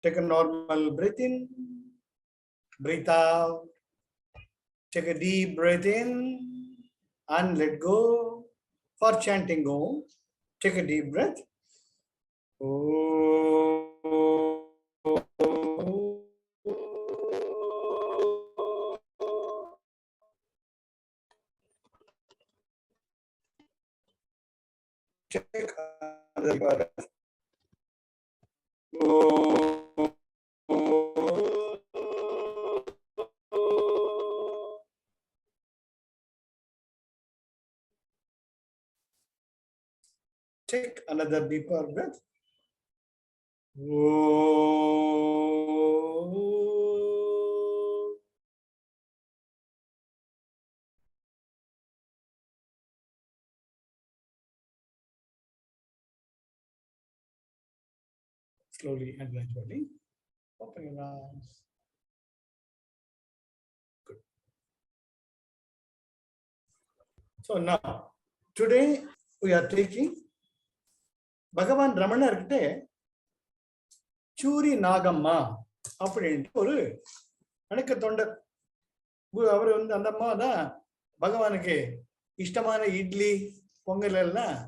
Take a normal breath in, breathe out. Take a deep breath in and let go. For chanting Om, take a deep breath. Take another breath. Take another deeper breath. Slowly and gradually open your eyes. Good. So now, today we are taking Bhagavan Ramanarkitte Churi Nagamma அப்படின்ட்டு ஒரு வணக்க தொண்டர். அவர் வந்து அந்த அம்மா தான் பகவானுக்கு இஷ்டமான இட்லி பொங்கல் எல்லாம்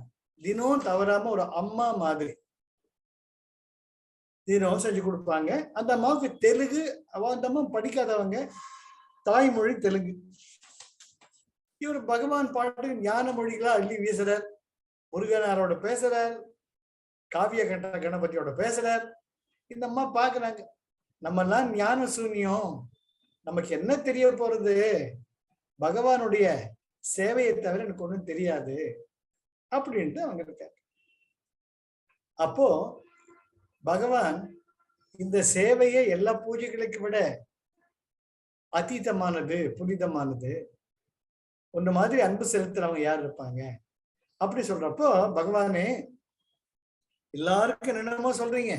தினம் தவறாம ஒரு அம்மா மாதிரி தினம் செஞ்சு கொடுப்பாங்க. அந்த அம்மாவுக்கு தெலுங்கு, அந்த அம்மா படிக்காதவங்க, தாய்மொழி தெலுங்கு. இவர் பகவான் பாட்டு ஞான மொழிகளா அள்ளி வீசுறார், முருகனாரோட பேசுறார், காவிய கட்ட கணபதியோட பேசுறார். இந்த அம்மா பாக்குறாங்க, நம்ம எல்லாம் ஞான சூன்யம், நமக்கு என்ன தெரிய போறது, பகவானுடைய சேவையை தவிர எனக்கு ஒண்ணும் தெரியாது அப்படின்ட்டு அவங்க இருக்காரு. அப்போ பகவான் இந்த சேவையை எல்லா பூஜைகளுக்கு விட அதீதமானது, புனிதமானது, ஒன்று மாதிரி அன்பு செலுத்துறவங்க யார் இருப்பாங்க அப்படி சொல்றப்போ, பகவானே எல்லாருக்கும் என்னென்னமோ சொல்றீங்க,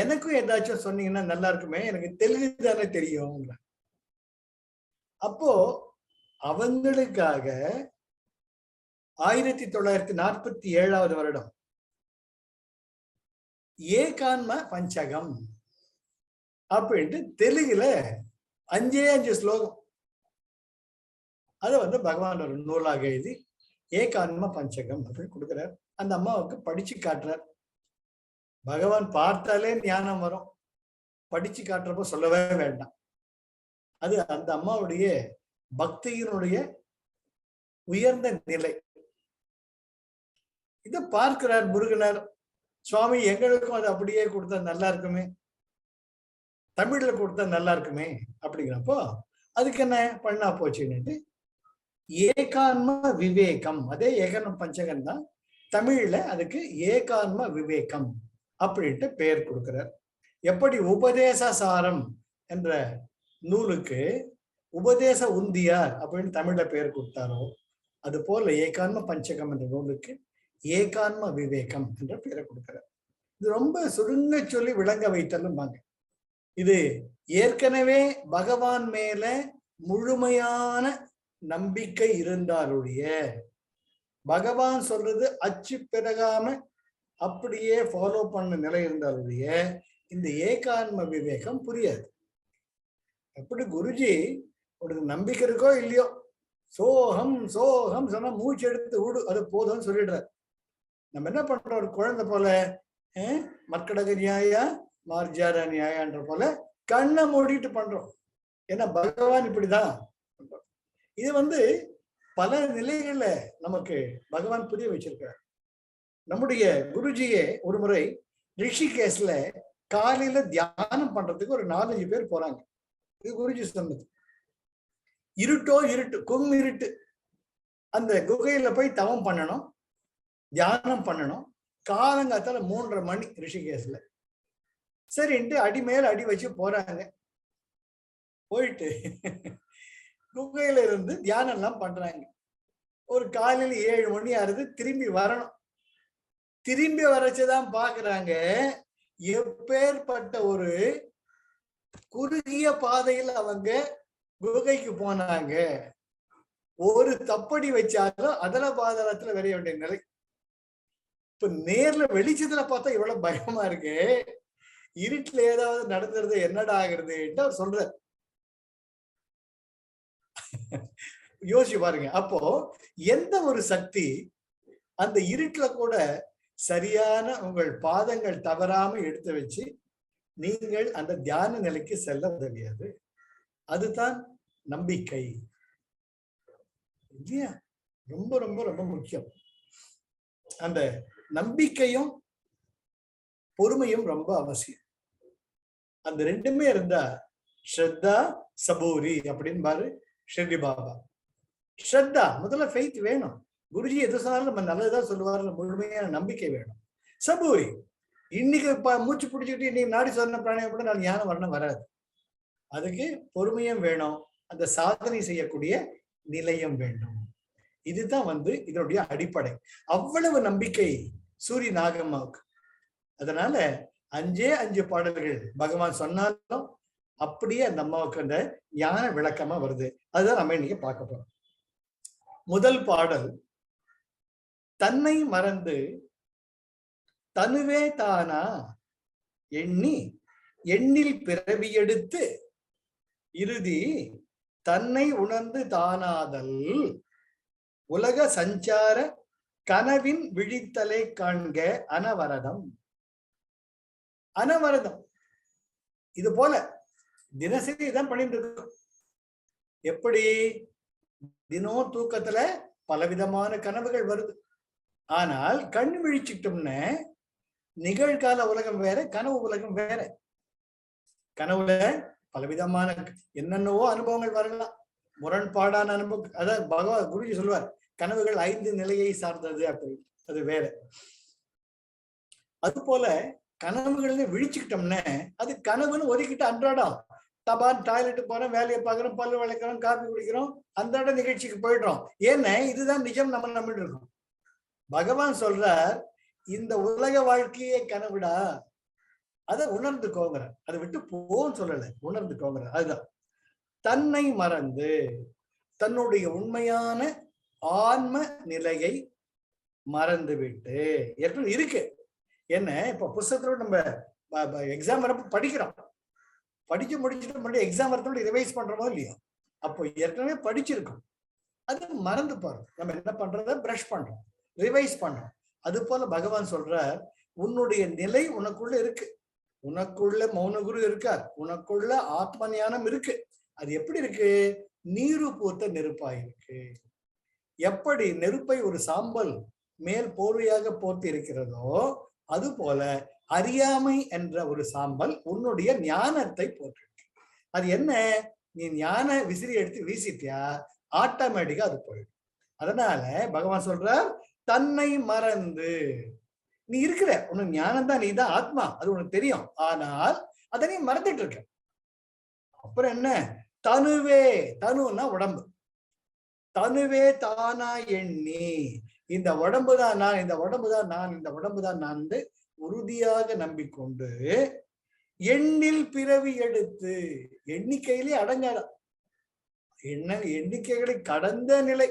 எனக்கும் ஏதாச்சும் சொன்னீங்கன்னா நல்லா இருக்குமே, எனக்கு தெலுங்கு தானே தெரியும். அப்போ அவங்களுக்காக 1947 வருடம் ஏகான்ம பஞ்சகம் அப்படின்ட்டு தெலுங்குல 5 ஸ்லோகம் அதை வந்து பகவான் ஒரு நூலாக எழுதி ஏகான்ம பஞ்சகம் அப்படின்னு கொடுக்குறார். அந்த அம்மாவுக்கு படிச்சு காட்டுறார். பகவான் பார்த்தாலே ஞானம் வரும், படிச்சு காட்டுறப்போ சொல்லவே வேண்டாம். அது அந்த அம்மாவுடைய பக்தியினுடைய உயர்ந்த நிலை. இதை பார்க்கிறார் முருகனார். சுவாமி, எங்களுக்கும் அது அப்படியே கொடுத்தா நல்லா இருக்குமே, தமிழ்ல கொடுத்தா நல்லா இருக்குமே அப்படிங்கிறப்போ அதுக்கு என்ன பண்ணா போச்சுன்னு ஏகான்ம விவேகம், அதே ஏகான்ம பஞ்சகம் தான் தமிழ்ல, அதுக்கு ஏகான்ம விவேகம் அப்படின்ட்டு பெயர் கொடுக்கிறார். எப்படி உபதேச சாரம் என்ற நூலுக்கு உபதேச உந்தியார் அப்படின்னு தமிழ்ல பெயர் கொடுத்தாரோ, அது போல ஏகான்ம பஞ்சகம் என்ற நூலுக்கு ஏகான்ம விவேகம் என்ற பெயரை கொடுக்கிறார். இது ரொம்ப சுருங்க சொல்லி விளங்க வைத்தல்லும்பாங்க. இது ஏற்கனவே பகவான் மேல முழுமையான நம்பிக்கை இருந்தாலுடைய, பகவான் சொல்றது அச்சு பிறகாம அப்படியே ஃபாலோ பண்ண நிலை இருந்தாலுடைய இந்த ஏகான்ம விவேகம் புரியாது. எப்படி குருஜி உனக்கு நம்பிக்கை இருக்கோ இல்லையோ, சோகம் சோகம் சொன்னா மூச்சு எடுத்து விடு, அது போதும்னு சொல்லிடுறாரு. நம்ம என்ன பண்றோம், ஒரு குழந்தை போல மர்க்கடக நியாயா மார்ஜார நியாயான்ற போல கண்ணை மூடிட்டு பண்றோம். ஏன்னா பகவான் இப்படிதான் பண்றோம். இது வந்து பல நிலைகள்ல நமக்கு பகவான் புரிய வச்சிருக்கார். நம்முடைய குருஜியே ஒரு முறை ரிஷிகேஷ்ல காலையில தியானம் பண்றதுக்கு ஒரு 4-5 பேர் போறாங்க. இது குருஜி சொன்னது. இருட்டோ இருட்டு, இருட்டு. அந்த குகையில போய் தவம் பண்ணணும், தியானம் பண்ணணும். காலங்காத்தால 3:30 மணி ரிஷிகேஷ்ல. சரின்ட்டு அடி மேல அடி வச்சு போறாங்க. போயிட்டு குகையில இருந்து தியானம் எல்லாம் பண்றாங்க. ஒரு காலையில 7 மணி ஆறுது, திரும்பி வரணும். திரும்பி வரச்சுதான் பாக்குறாங்க, எப்பேற்பட்ட ஒரு குறுகிய பாதையில் அவங்க குகைக்கு போனாங்க. ஒரு தப்படி வச்சாலும் அதல பாதாளத்துல வரைய வேண்டிய நிலை. இப்ப நேர்ல வெளிச்சத்துல பார்த்தா இவ்வளவு பயமா இருக்கு. இருட்டுல ஏதாவது நடந்துருது என்னடா ஆகுறது அவர் சொல்ற. யோசிச்சு பாருங்க. அப்போ எந்த ஒரு சக்தி அந்த இருட்டுல கூட சரியான உங்கள் பாதங்கள் தவறாம எடுத்து வச்சு நீங்கள் அந்த தியான நிலைக்கு செல்ல உதவியது? அதுதான் நம்பிக்கை இல்லையா? ரொம்ப ரொம்ப ரொம்ப முக்கியம். அந்த நம்பிக்கையும் பொறுமையும் ரொம்ப அவசியம். அந்த ரெண்டுமே இருந்தா ஸ்ரத்தா சபூரி அப்படின்னு பாரு ஷிர்டி பாபா. ஸ்ரத்தா முதல்ல ஃபெய்த் வேணும். குருஜி எது சொன்னாலும் நம்ம நல்லதுதான் சொல்லுவாரு, முழுமையான நம்பிக்கை வேணும். சபூரி இன்னைக்கு மூச்சு பிடிச்சிக்கிட்டு இன்னைக்கு நாடி சொன்ன பிராணியை கூட நான் ஞானம் வரணும் வராது. அதுக்கு பொறுமையும் வேணும், அந்த சாதனை செய்யக்கூடிய நிலையம் வேண்டும். இதுதான் இதனுடைய அடிப்படை. அவ்வளவு நம்பிக்கை சூரிய நாகம்மாவுக்கு. அதனால 5 பாடல்கள் பகவான் சொன்னாலும் அப்படியே அந்த அம்மாவுக்கு அந்த ஞான விளக்கமா வருது. அதுதான் நம்ம இன்னைக்கு பார்க்க போறோம். முதல் பாடல், தன்னை மறந்து தனுவே தானா எண்ணி எண்ணில் பிறவி எடுத்து இறுதி தன்னை உணர்ந்து தானாதல் உலக சஞ்சார கனவின் விழித்தலை காண்க அனவரதம். அனவரதம் இது போல தினசரி இதான் பண்ணிட்டு இருக்கோம். எப்படி தினம் தூக்கத்துல பலவிதமான கனவுகள் வருது. ஆனால் கண் விழிச்சிட்டோம்னு நிகழ்கால உலகம் வேற, கனவு உலகம் வேற. கனவுல பலவிதமான என்னென்னவோ அனுபவங்கள் வரலாம், முரண்பாடான அனுபவம். அதான் குருஜி சொல்லுவார், கனவுகள் 5 நிலையை சார்ந்தது அப்படி, அது வேற. அது போல கனவுகள் விழிச்சுக்கிட்டோம்னா அது கனவுன்னு ஒதுக்கிட்டு அன்றாடம் தபான் டாய்லெட்டு போறோம், வேலையை பார்க்கிறோம், பல்லு விளக்கிறோம், காப்பி குடிக்கிறோம், அன்றாட நிகழ்ச்சிக்கு போயிடுறோம். ஏன்னா இதுதான் நிஜம் நம்ம நம்பிட்டு இருக்கோம். பகவான் சொல்றார், இந்த உலக வாழ்க்கையே கனவுடா, அதை உணர்ந்துக்கோங்கிற. அதை விட்டு போன்னு சொல்லல, உணர்ந்துக்கோங்கிற. அதுதான் தன்னை மறந்து தன்னுடைய உண்மையான ஆன்ம நிலையை மறந்து விட்டு ஏற்கனவே இருக்கு. என்ன இப்ப புத்தகத்தோட நம்ம எக்ஸாம் வரப்ப படிக்கிறோம், படிச்சு முடிச்சுட்டு மறுபடியும் எக்ஸாம் வரத்தோட ரிவைஸ் பண்றோமோ இல்லையோ, அப்போ ஏற்கனவே படிச்சிருக்கோம், அது மறந்து போறோம். நம்ம என்ன பண்றத பிரஷ் பண்றோம், ரிவைஸ் பண்றோம். அது போல பகவான் சொல்ற, உன்னுடைய நிலை உனக்குள்ள இருக்கு, உனக்குள்ள மௌன குரு இருக்கார், உனக்குள்ள ஆத்ம ஞானம் இருக்கு. அது எப்படி இருக்கு? நீரு பூத்த நெருப்பாய் இருக்கு. எப்படி நெருப்பை ஒரு சாம்பல் மேல் போர்வையாக போட்டு இருக்கிறதோ, அது போல அறியாமை என்ற ஒரு சாம்பல் உன்னுடைய ஞானத்தை போட்டிருக்கு. அது என்ன? நீ ஞான விசிறி எடுத்து வீசிட்டியா ஆட்டோமேட்டிக்கா அது போயிடும். அதனால பகவான் சொல்றார், தன்னை மறந்து நீ இருக்கிற, உனக்கு ஞானம் தான், நீ தான் ஆத்மா, அது உனக்கு தெரியும். ஆனால் அதை நீ மறந்துட்டு இருக்க. அப்புறம் என்ன? தனுவே, தனுன்னா உடம்பு, தனுவே தானா எண்ணி, இந்த உடம்புதான் நான், இந்த உடம்புதான் நான், இந்த உடம்புதான் நான் உறுதியாக நம்பிக்கொண்டு எண்ணில் பிறவி எடுத்து, எண்ணிக்கையிலே அடங்காத எண்ணிக்கைகளை கடந்த நிலை,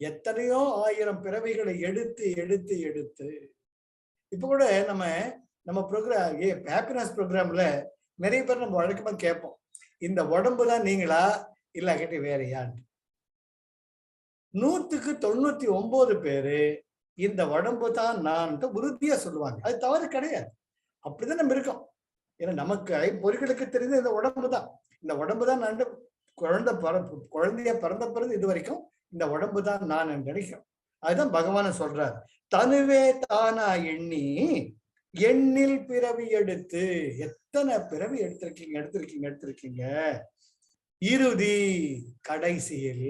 எத்தனையோ 1000 பிறவிகளை எடுத்து எடுத்து எடுத்து. இப்ப கூட நம்ம ப்ரோக்ராம் ஹாப்பினஸ் ப்ரோக்ராம்ல நிறைய பேர் நம்ம வழக்கமா கேட்போம், இந்த உடம்பு தான் நீங்களா இல்லாட்டி வேறையான்னு. 100க்கு 99 பேரு இந்த உடம்பு தான் நான் உறுதியா சொல்லுவாங்க. அது தவறு கிடையாது, அப்படிதான் நம்ம இருக்கோம். ஏன்னா நமக்கு பொறிகளுக்கு தெரிஞ்ச இந்த உடம்பு தான், இந்த உடம்பு தான் நான், குழந்தைய பிறந்த பிறகு இது வரைக்கும் இந்த உடம்பு தான் நான் நினைக்கிறோம். அதுதான் பகவான சொல்றார், தனுவே தானா எண்ணி எண்ணில் பிறவி எடுத்து. எத்தனை பிறவி எடுத்திருக்கீங்க. இறுதி கடைசியில்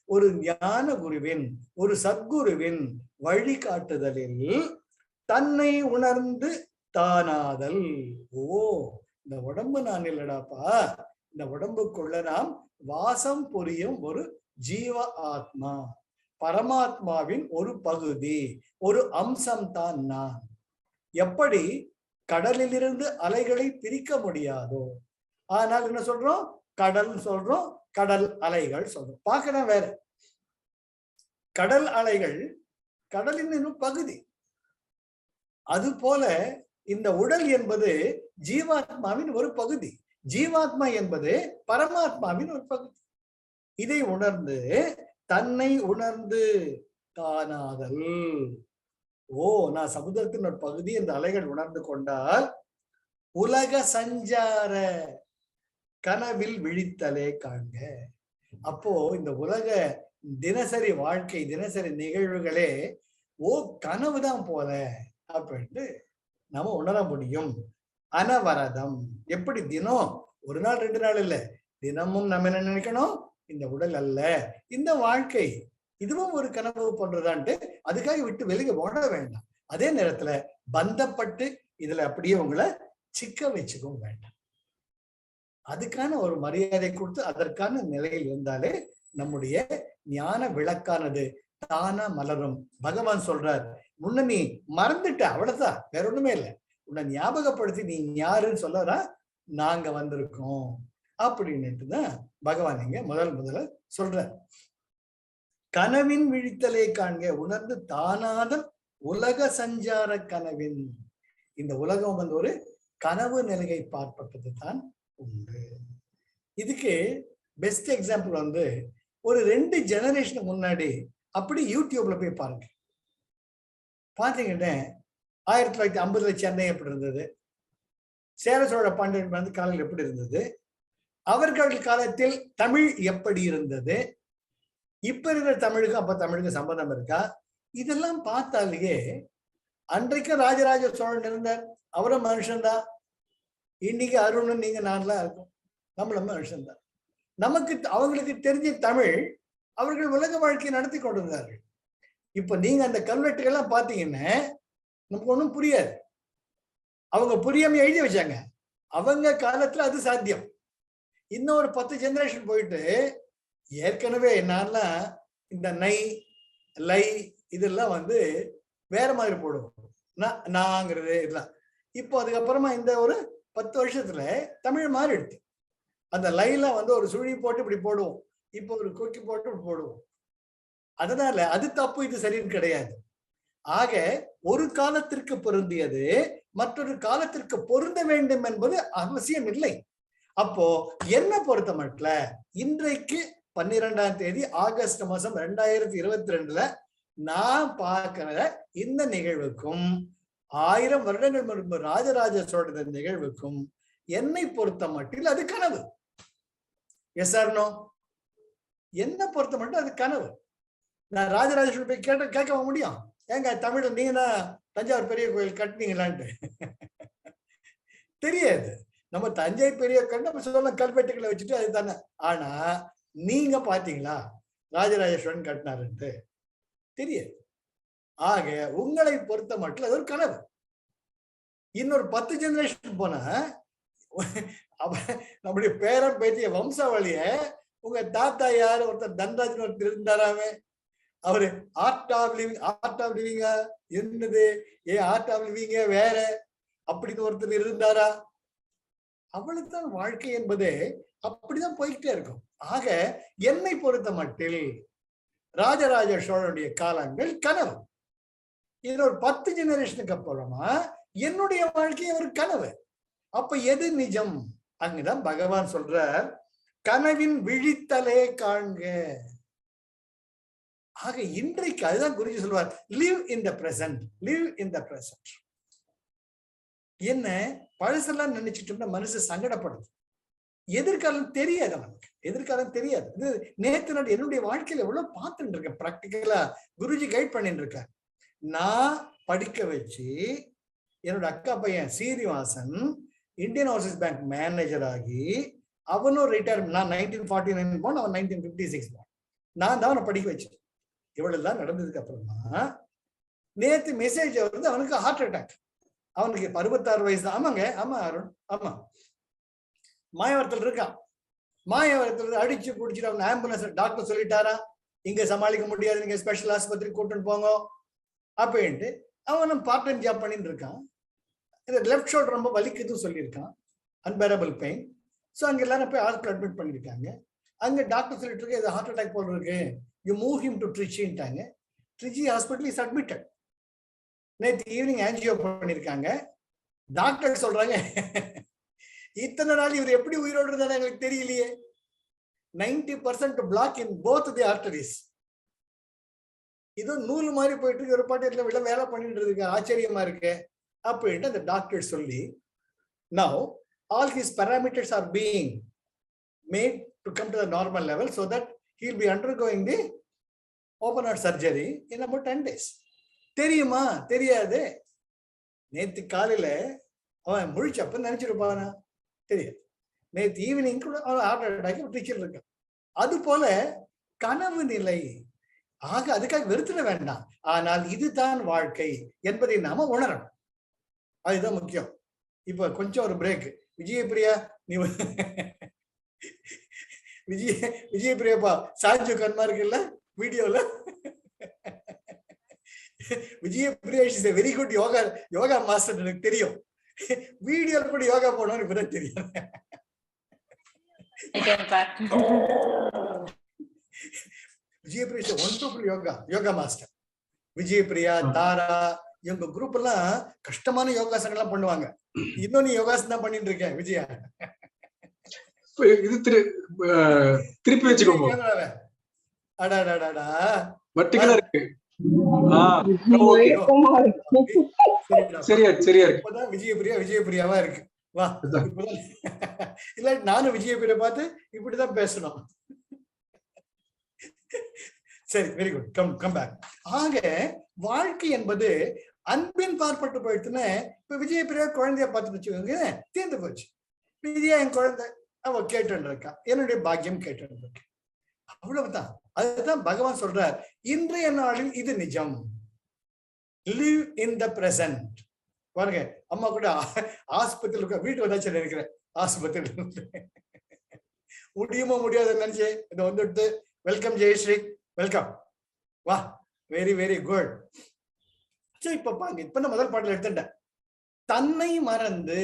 ஒரு ஞான குருவின், ஒரு சத்குருவின் வழிகாட்டுதலில் தன்னை உணர்ந்து தானாதல். ஓ, இந்த உடம்பு நான் இல்லடாப்பா, இந்த உடம்புக்குள்ள நாம் வாசம் புரியும் ஒரு ஜீவ ஆத்மா, பரமாத்மாவின் ஒரு பகுதி, ஒரு அம்சம் தான் நான். எப்படி கடலிலிருந்து அலைகளை பிரிக்க முடியாதோ, ஆனால் என்ன சொல்றோம்? கடல் சொல்றோம், கடல் அலைகள் சொல்றோம். பார்க்கலாம் வேற. கடல் அலைகள் கடலின் பகுதி. அது போல இந்த உடல் என்பது ஜீவாத்மாவின் ஒரு பகுதி. ஜீவாத்மா என்பது பரமாத்மாவின் ஒரு பகுதி. இதை உணர்ந்து தன்னை உணர்ந்து காணாதல். ஓ, நான் சமுதிரத்தின் ஒரு பகுதி இந்த அலைகள் உணர்ந்து கொண்டால் உலக சஞ்சார கனவில் விழித்தலே காண்க. அப்போ இந்த உலக தினசரி வாழ்க்கை, தினசரி நிகழ்வுகளே கனவுதான் போல அப்படின்ட்டு நம்ம உணர முடியும். அனவரதம். எப்படி தினம் ஒரு நாள் 2 நாள் இல்ல, தினமும் நம்ம என்ன நினைக்கணும், இந்த உடல் அல்ல, இந்த வாழ்க்கை இதுவும் ஒரு கனவு போன்றதான்ட்டு அதுக்காக விட்டு வெளியே ஓட வேண்டாம். அதே நேரத்துல பந்தப்பட்டு இதுல அப்படியே உங்களை சிக்க வச்சுக்கவும் வேண்டாம். அதுக்கான ஒரு மரியாதை கொடுத்து அதற்கான நிலையில் இருந்தாலே நம்முடைய ஞான விளக்கானது தானா மலரும். பகவான் சொல்றார், முன்ன நீ மறந்துட்ட, அவ்வளவுதான், வேற ஒண்ணுமே இல்லை. உன்னை ஞாபகப்படுத்தி நீ யாருன்னு சொல்லறா, நாங்க வந்திருக்கோம் அப்படின்னுட்டு தான் பகவான் இங்க முதல்ல சொல்ற. கனவின் விழித்தலை காண்க, உணர்ந்து தானாதன் உலக சஞ்சார கனவின். இந்த உலகம் வந்து ஒரு கனவு நிலையை பார்ப்பது தான் உண்டு. இதுக்கு பெஸ்ட் எக்ஸாம்பிள் வந்து ஒரு 2 ஜெனரேஷன் முன்னாடி அப்படி யூடியூப்ல போய் பாருங்க. பாத்தீங்கன்னா 1950 சென்னை எப்படி இருந்தது, சேர சோழ பாண்டியன் வந்து காலையில் எப்படி இருந்தது, அவர்கள் காலத்தில் தமிழ் எப்படி இருந்தது, இப்ப இருக்கிற தமிழுக்கும் அப்ப தமிழுக்கு சம்பந்தம் இருக்கா, இதெல்லாம் பார்த்தாலேயே அன்றைக்கு ராஜராஜ சோழன் இருந்தார், அவரும் மனுஷன்தான். இன்னைக்கு அருணன் நீங்க நான்லாம் இருக்கும், நம்மளும் மனுஷன்தான். நமக்கு அவங்களுக்கு தெரிஞ்ச தமிழ் அவர்கள் உலக வாழ்க்கையை நடத்தி கொண்டிருந்தார்கள். இப்ப நீங்க அந்த கல்வெட்டுகள்லாம் பாத்தீங்கன்னா நமக்கு ஒண்ணும் புரியாது. அவங்க புரியாம எழுதி வச்சாங்க. அவங்க காலத்துல அது சாத்தியம். இன்னும் ஒரு 10 ஜெனரேஷன் போயிட்டு ஏற்கனவே என்னன்னா இந்த நை லை இதெல்லாம் வந்து வேற மாதிரி போடுவோம், நாங்கிறது இதெல்லாம். இப்போ அதுக்கப்புறமா இந்த ஒரு 10 வருஷத்துல தமிழ் மாறிடுது. அந்த லைல வந்து ஒரு சுழி போட்டு இப்படி போடுவோம், இப்போ ஒரு கொக்கி போட்டு இப்படி போடுவோம். அதனால அது தப்பு, இது சரின்னு கிடையாது. ஆக ஒரு காலத்திற்கு பொருந்தியது மற்றொரு காலத்திற்கு பொருந்த வேண்டும் என்பது அவசியம் இல்லை. அப்போ என்ன பொறுத்த மட்டும் இன்றைக்கு 12ஆம் தேதி ஆகஸ்ட் மாசம் 2022 நான் பார்க்கிற இந்த நிகழ்வுக்கும் 1000 வருடங்கள் முன்பு ராஜராஜ சோழன் நிகழ்வுக்கும் என்னை பொறுத்த மட்டில் அது கனவு. Yes or no? என்ன பொறுத்த மட்டும் அது கனவு. நான் ராஜராஜ சோழன் போய் கேட்க முடியும், ஏங்க தமிழ்ல நீங்க தான் தஞ்சாவூர் பெரிய கோயில் கட்டினீங்களான்ட்டு? தெரியாது. நம்ம தஞ்சை பெரிய நம்ம சொல்ல கல்வெட்டுகளை வச்சுட்டு அது தானே. ஆனா நீங்க பாத்தீங்களா ராஜராஜ சோழன் கட்டினாருன்ட்டு? தெரியாது. ஆக உங்களை பொறுத்த மட்டும் அது ஒரு கனவு. இன்னொரு 10 ஜெனரேஷன் போனா நம்முடைய பேரன் பேத்திய வம்சாவளிய உங்க தாத்தா யாரு ஒருத்தர் தன்ராஜன் ஒருத்தர் இருந்தாராமே, அவரு ஆர்ட் ஆஃப் லிவிங்கா என்னது, ஆர்ட் ஆஃப் லிவிங்க வேற அப்படின்னு ஒருத்தர் இருந்தாரா? அவளுக்குதான் வாழ்க்கை என்பது அப்படிதான் போய்கிட்டே இருக்கும். ஆக என்னை பொறுத்த மட்டில் ராஜராஜ சோழனுடைய காலங்கள் கனவு. இன்னொரு 10 ஜெனரேஷனுக்கு அப்புறமா என்னுடைய வாழ்க்கை ஒரு கனவு. அப்ப எது நிஜம்? அங்கதான் பகவான் சொல்றார், கனவின் விழித்தலே காண்க. ஆக இன்றைக்கு அதுதான் குருஜி சொல்வார், live in the present, live in the present. என்ன பழசெல்லாம் நினைச்சிட்டோம்னா மனசு சங்கடப்படுது. எதிர்காலம் தெரியாது, நமக்கு எதிர்காலம் தெரியாது. இது நேற்று நாள் என்னுடைய வாழ்க்கையில எவ்வளவு பார்த்துட்டு இருக்கேன். பிராக்டிக்கலா குருஜி கைட் பண்ணிட்டு இருக்கார். நான் படிக்க வச்சு என்னோட அக்கா பையன் Srinivasan Indian Overseas bank manager ஆகி அவனும் ரிட்டையர். நான் 1949 போன, அவன் 1956 போன. நான் தான் அவனை படிக்க வச்சேன். இவ்வளவுதான் நடந்ததுக்கு அப்புறமா நேத்து மெசேஜ் வருது, அவனுக்கு ஹார்ட் அட்டாக். அவனுக்கு 66 வயசு தான். ஆமாங்க, ஆமா அருண், ஆமா. மாயவரத்தில் இருக்கான். மாயவரத்தில் அடிச்சு குடிச்சிட்டு அவன் ஆம்புலன்ஸ் டாக்டர் சொல்லிட்டாரா, இங்க சமாளிக்க முடியாது, நீங்க ஸ்பெஷல் ஆஸ்பத்திரி கூட்டிட்டு போங்க அப்படின்ட்டு அவனும் பார்ட் டைம் ஜாப் பண்ணிட்டு இருக்கான். லெஃப்ட் ஷோல்டர் ரொம்ப வலிக்குதுன்னு சொல்லியிருக்கான், அன்பேரபிள் பெயின். ஸோ அங்க எல்லாரும் போய் ஹாஸ்பிட்டல் அட்மிட் பண்ணிருக்காங்க. அங்க டாக்டர் சொல்லிட்டு இருக்கு, இது ஹார்ட் அட்டாக் போல இருக்கு, யூ மூவ் ஹிம் டு ட்ரிச்சின்ட்டாங்க. Trichy hospital is admitted. நேற்று ஈவினிங் ஆன்ஜியோ பண்ணியிருக்காங்க. டாக்டர் சொல்றாங்க இத்தனை நாள் இவர் எப்படி உயிரோடு இருந்தாரு எங்களுக்கு தெரியலையே. 90% block in both the arteries. இது நூல் மாதிரி போயிட்டு ஒரு பாட்டு விட வேலை பண்ணிட்டு இருக்கு, ஆச்சரியமா இருக்கு அப்படின்ட்டு அந்த டாக்டர் சொல்லி, now all his parameters are being made to come to the normal level so that he will be undergoing the open heart surgery in about 10 days. தெரியுமா? தெரியாது. நேத்து காலையில அவன் முழிச்சப்ப நினைச்சிருப்பானா? தெரியாது. நேற்று ஈவினிங் கூட அவன் ஹார்ட் அட்டாக் டீச்சர் இருக்கான். அது போல கனவு நிலை. ஆக அதுக்காக வெறுத்துட வேண்டாம். ஆனால் இதுதான் வாழ்க்கை என்பதை நாம உணரணும். அதுதான் முக்கியம். இப்ப கொஞ்சம் ஒரு பிரேக். விஜயபிரியா, நீ விஜயபிரியாப்பா சாஞ்சு கண்மா இருக்குல்ல வீடியோல. Vijayapriya is very good yoga master. எனக்கு தெரியும். வீடியோல கூட யோகா போனோம்னு இப்பதான் தெரியும். Vijayapriya wonderful yoga master. விஜயபிரியா, தாரா இவங்க குரூப் எல்லாம் கஷ்டமான யோகாசனம் எல்லாம் பண்ணுவாங்க. இன்னும் நீ யோகாசனம் தான் பண்ணிட்டு இருக்க விஜயா. இது திருப்பி வச்சுக்கோங்க. அடாடாடா வர்டிகலா இருக்கு. சரியா சரியா இருக்கு. விஜயபிரியாவா இருக்கு. வா, இல்ல நானும் விஜயபிரியா பார்த்து இப்படிதான் பேசணும். சரி, வெரி குட். Come back. ஆக வாழ்க்கை என்பது அன்பின் பார்ப்பட்டு போயிடுச்சுன்னு இப்ப விஜயபிரியா குழந்தைய பார்த்து வச்சுக்கோங்க, தீர்ந்து போச்சு. விஜயா என் குழந்தை, அவ கேட்டு இருக்கா, என்னுடைய பாக்கியம் கேட்டு இருக்கு, அவ்வளவுதான். அதுதான் பகவான் சொல்றார், இன்றைய நாளில் இது நிஜம். Live in the present. பாருங்க, அம்மா கூட ஆஸ்பத்திரியில் வீட்டு வந்தாச்சு நினைக்கிறேன். ஆஸ்பத்திரி முடியுமோ முடியாத நினைச்சு இதை வந்துட்டு வெல்கம் ஜெயஸ்ரீ, வெல்கம், வா, வெரி வெரி குட். சரி, இப்ப பாருங்க, இப்ப நான் முதல் பாடல எடுத்துட்டேன். தன்னை மறந்து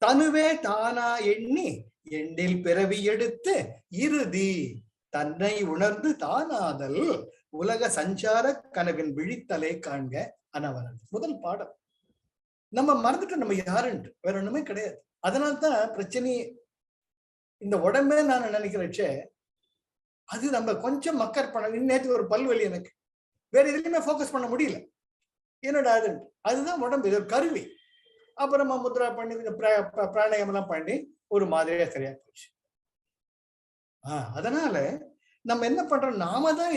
தனுவே தானா எண்ணி எண்ணில் பிறவி எடுத்து இறுதி தன்னை உணர்ந்து தானாதல் உலக சஞ்சார கனவின் விழித்தலை காண்க அனவரன். முதல் பாடம். நம்ம மறந்துட்டு நம்ம யாருன்ட்டு வேற ஒண்ணுமே கிடையாது. அதனால்தான் பிரச்சனை. இந்த உடம்பே நான் நினைக்கிறச்சே அது நம்ம கொஞ்சம் மக்கர் பண்ண. நேற்று ஒரு பல்வலி, எனக்கு வேற எதுலையுமே போக்கஸ் பண்ண முடியல. என்னடா அதுதான் உடம்பு, இது ஒரு கருவி. அப்புறமா முத்ரா பண்ணி பிராணாயாமம் எல்லாம் பண்ணி ஒரு மாதிரியா சரியா போச்சு. அதனால நம்ம என்ன பண்றோம், நாம தான்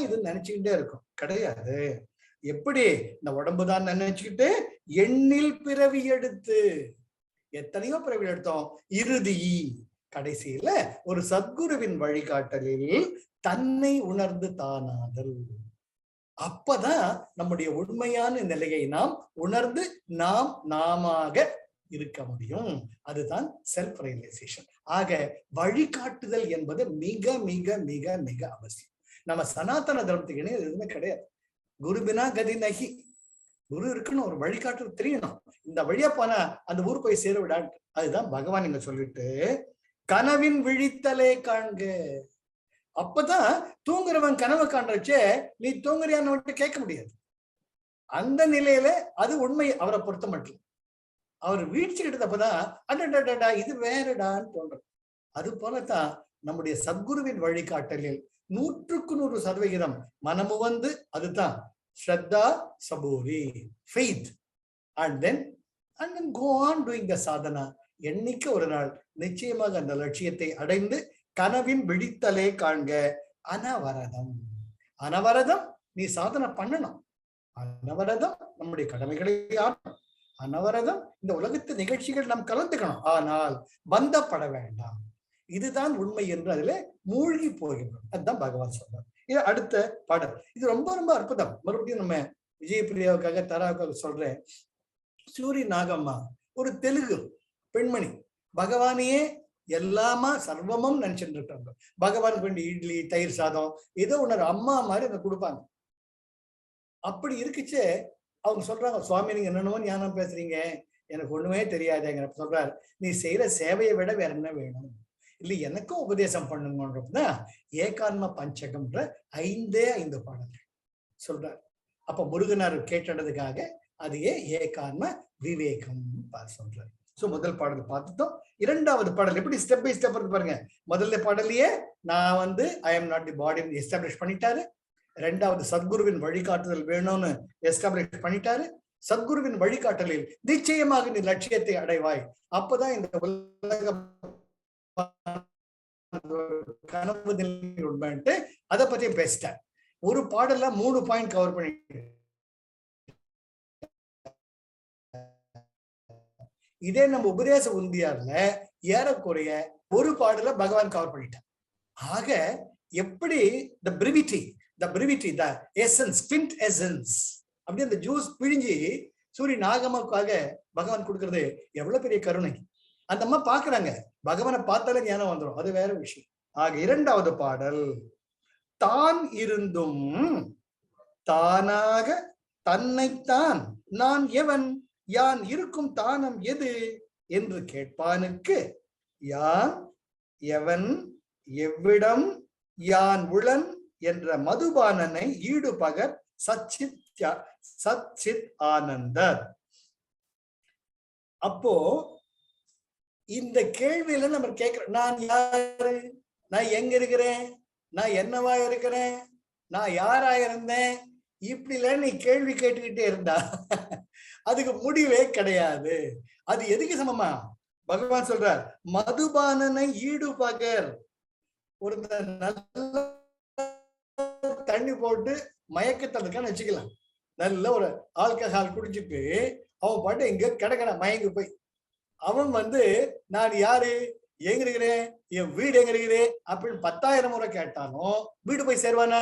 இது நினைச்சுக்கிட்டே இருக்கோம். கிடையாது. எப்படி இந்த உடம்புதான் நினைச்சுக்கிட்டு எண்ணில் பிறவி எடுத்து, எத்தனையோ பிறவி எடுத்தோம், இறுதி கடைசியில ஒரு சத்குருவின் வழிகாட்டலில் தன்னை உணர்ந்து தானாதல். அப்பதான் நம்முடைய உண்மையான நிலையை நாம் உணர்ந்து நாமாக இருக்க முடியும். அதுதான் செல்ஃப் ரியலைசேஷன். ஆக வழிகாட்டுதல் என்பது மிக மிக மிக மிக அவசியம். நம்ம சனாதன தர்மத்துக்கு எதுவுமே கிடையாது. குருபினா கதி நகி. குரு இருக்குன்னு ஒரு வழிகாட்டு தெரியணும். இந்த வழியா போனா அந்த ஊர் போய் சேர விடாது. அதுதான் பகவான் இங்க சொல்லிட்டு கனவின் விழித்தலே காண்க. அப்பதான் தூங்குறவன் கனவை காண்றச்சே நீ தூங்குறியான்னு விட்டு கேட்க முடியாது. அந்த நிலையில அது உண்மை. அவரை பொறுத்த மட்டும் அவர் வீழ்ச்சி கிட்டதப்பதான் அடடா இது வேறடான்னு தோன்றும். அது போலத்தான் நம்முடைய சத்குருவின் வழிகாட்டலில் 100% மனமு வந்து அதுதான் shraddha saburi faith and then go on doing the sadhana. என்னைக்கு ஒரு நாள் நிச்சயமாக அந்த லட்சியத்தை அடைந்து கனவின் விழித்தலே காண்க அனவரதம். அனவரதம் நீ சாதனை பண்ணணும். அனவரதம் நம்முடைய கடமைகளை ஆற்றணும். அனவரதம் இந்த உலகத்து நிகழ்ச்சிகள் நாம் கலந்துக்கணும். ஆனால் பந்தப்பட வேண்டாம். இதுதான் உண்மை என்று அதுல மூழ்கி போகின்றோம். அதுதான் பகவான் சொல்றார். இது அடுத்த பாடல். இது ரொம்ப ரொம்ப அற்புதம். மறுபடியும் நம்ம விஜயபிரியாவுக்காக தாராவுக்காக சொல்றேன். சூரி நாகம்மா ஒரு தெலுங்கு பெண்மணி. பகவானையே எல்லாமா சர்வமும் நினைச்சுட்டு இருக்காங்க. பகவானுக்கு வேண்டி இட்லி, தயிர் சாதம் ஏதோ ஒண்ணு அம்மா மாதிரி அதை கொடுப்பாங்க. அப்படி இருக்குச்சே அவங்க சொல்றாங்க, சுவாமி நீங்க என்னென்னமோ ஞானம் பேசுறீங்க, எனக்கு ஒண்ணுமே தெரியாதுங்கிற சொல்றாரு. நீ செய்யற சேவையை விட வேற என்ன வேணும்? இல்ல எனக்கும் உபதேசம் பண்ணுங்கன்றதுதான் ஏகான்ம பஞ்சகம்ன்ற 5 பாடல்கள் சொல்றாரு. அப்ப முருகனார் கேட்டதுக்காக அதையே ஏகான்ம விவேகம் சொல்றாரு. சோ முதல் பாடல் பார்த்துட்டோம். இரண்டாவது பாடல் எப்படி ஸ்டெப் பை ஸ்டெப் பாருங்க. முதல்ல பாடலையே நான் I am not the body establish பண்ணிட்டாரு. ரெண்டாவது சத்குருவின் வழிகாட்டுதல் வேணும்னு எஸ்டாப்ளிஷ் பண்ணிட்டாரு. சத்குருவின் வழிகாட்டலில் நிச்சயமாக நீ லட்சியத்தை அடைவாய். அப்பதான் இந்த உலக கனவு உண்மைன்ட்டு அதை பத்தியும் பேசிட்டார். ஒரு பாடல்ல 3 பாயிண்ட் கவர் பண்ணி இதே நம்ம உபதேச உந்தியார்ல ஏறக்குறைய ஒரு பாடல பகவான் கவர் பண்ணிட்டார். ஆக எப்படி the brevity the essence quint essence அப்படி அந்த ஜூஸ் பிழிஞ்சி சூரியன் ஆகமக்காக பகவான் கொடுக்கறது எவ்வளவு பெரிய கருணை. அந்த அம்மா பாக்குறாங்க, பகவானை பார்த்தாலே ஞானம் வந்துடும், அது வேற விஷயம். ஆக இரண்டாவது பாடல் தான் இருந்தும் தானாக தன்னைத்தான் நான் எவன் யான் இருக்கும் தானம் எது என்று கேட்பானுக்கு யான் எவன் எவ்விடம் யான் உளன் என்ற மதுபானனை ஈடுபகர் சச்சித் ஆனந்தர். அப்போ இந்த கேள்வியில நம்ம கேட்கிறோம், நான் யாரு, நான் எங்க இருக்கிறேன், நான் என்னவா இருக்கிறேன், நான் யாரா இருந்தேன், இப்படில நீ கேள்வி கேட்டுக்கிட்டே இருந்தா அதுக்கு முடிவே கிடையாது. அது எதுக்கு சமமா பகவான் சொல்றார், மதுபானனை ஈடுபகர். ஒரு நல்ல தண்ணி போட்டு மயக்கத்ததுக்கான்னு வச்சுக்கலாம். நல்ல ஒரு ஆல்கஹால் குடிச்சிட்டு அவன் பாட்டு எங்க கிடக்கிறான் மயங்கி போய். அவன் நான் யாரு, எங்க இருக்கிறேன், என் வீடு எங்க இருக்கிறேன் அப்படின்னு 10,000 முறை கேட்டாலும் வீடு போய் சேருவானா?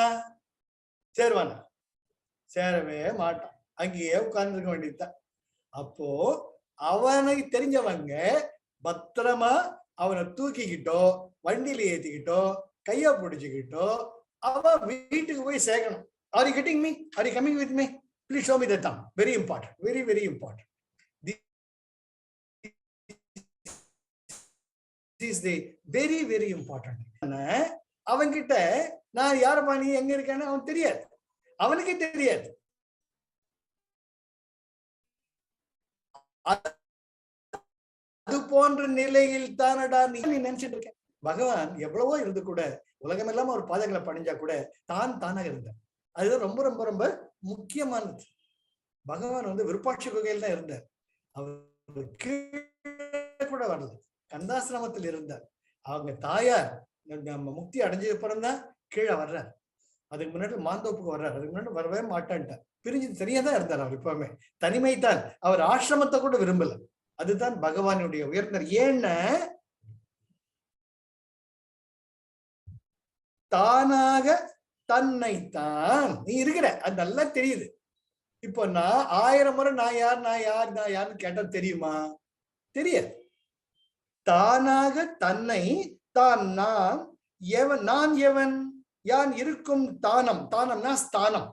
சேரவே மாட்டான், அங்கேயே உட்கார்ந்து இருக்க வேண்டியதுதான். அப்போ அவனை தெரிஞ்சவங்க பத்திரமா அவனை தூக்கிக்கிட்டோ வண்டியில ஏத்திக்கிட்டோ கைய பிடிச்சுக்கிட்டோ அவன் வீட்டுக்கு போய் சேர்க்கணும். Are you getting me? Are you coming with me? Please show me the thumb. Very important. Very, very important. This is the very, very important. அவன்கிட்ட நான் யாரப்பா நீ எங்க இருக்கேன்னு அவன் தெரியாது, அவனுக்கே தெரியாது. அது போன்ற நிலையில் தானடா நீ நினைச்சிட்டு இருக்க. பகவான் எவ்வளவோ இருந்து கூட உலகம் எல்லாம் ஒரு பாதைகளை பணிஞ்சா கூட தானாக இருந்தார். அதுதான் ரொம்ப ரொம்ப ரொம்ப முக்கியமானது. பகவான் விருப்பாட்சி குகையில் தான் இருந்தார். அவர் கூட வரல, கந்தாசிரமத்தில் இருந்தார். அவங்க தாயார் முக்தி அடைஞ்சது அப்புறம் தான் கீழே வர்றார். அதுக்கு முன்னாடி மாந்தோப்புக்கு வர்றார். அதுக்கு முன்னாடி வரவே மாட்டான்ட்டார். பிரிஞ்சு சரியாதான் இருந்தார். அவர் எப்பவுமே தனிமைத்தான். அவர் ஆசிரமத்தை கூட விரும்பல. அதுதான் பகவானுடைய உயர்ந்தர். ஏன்னா தானாக தன்னைத்தான் நீ இருக்கிற, அது நல்லா தெரியுது. இப்போ நான் 1000 முறை நான் யாருன்னு கேட்டா தெரியுமா? தெரியாது. தானாக தன்னை தான் நான் எவன் யான் இருக்கும் தானம்னா ஸ்தானம்,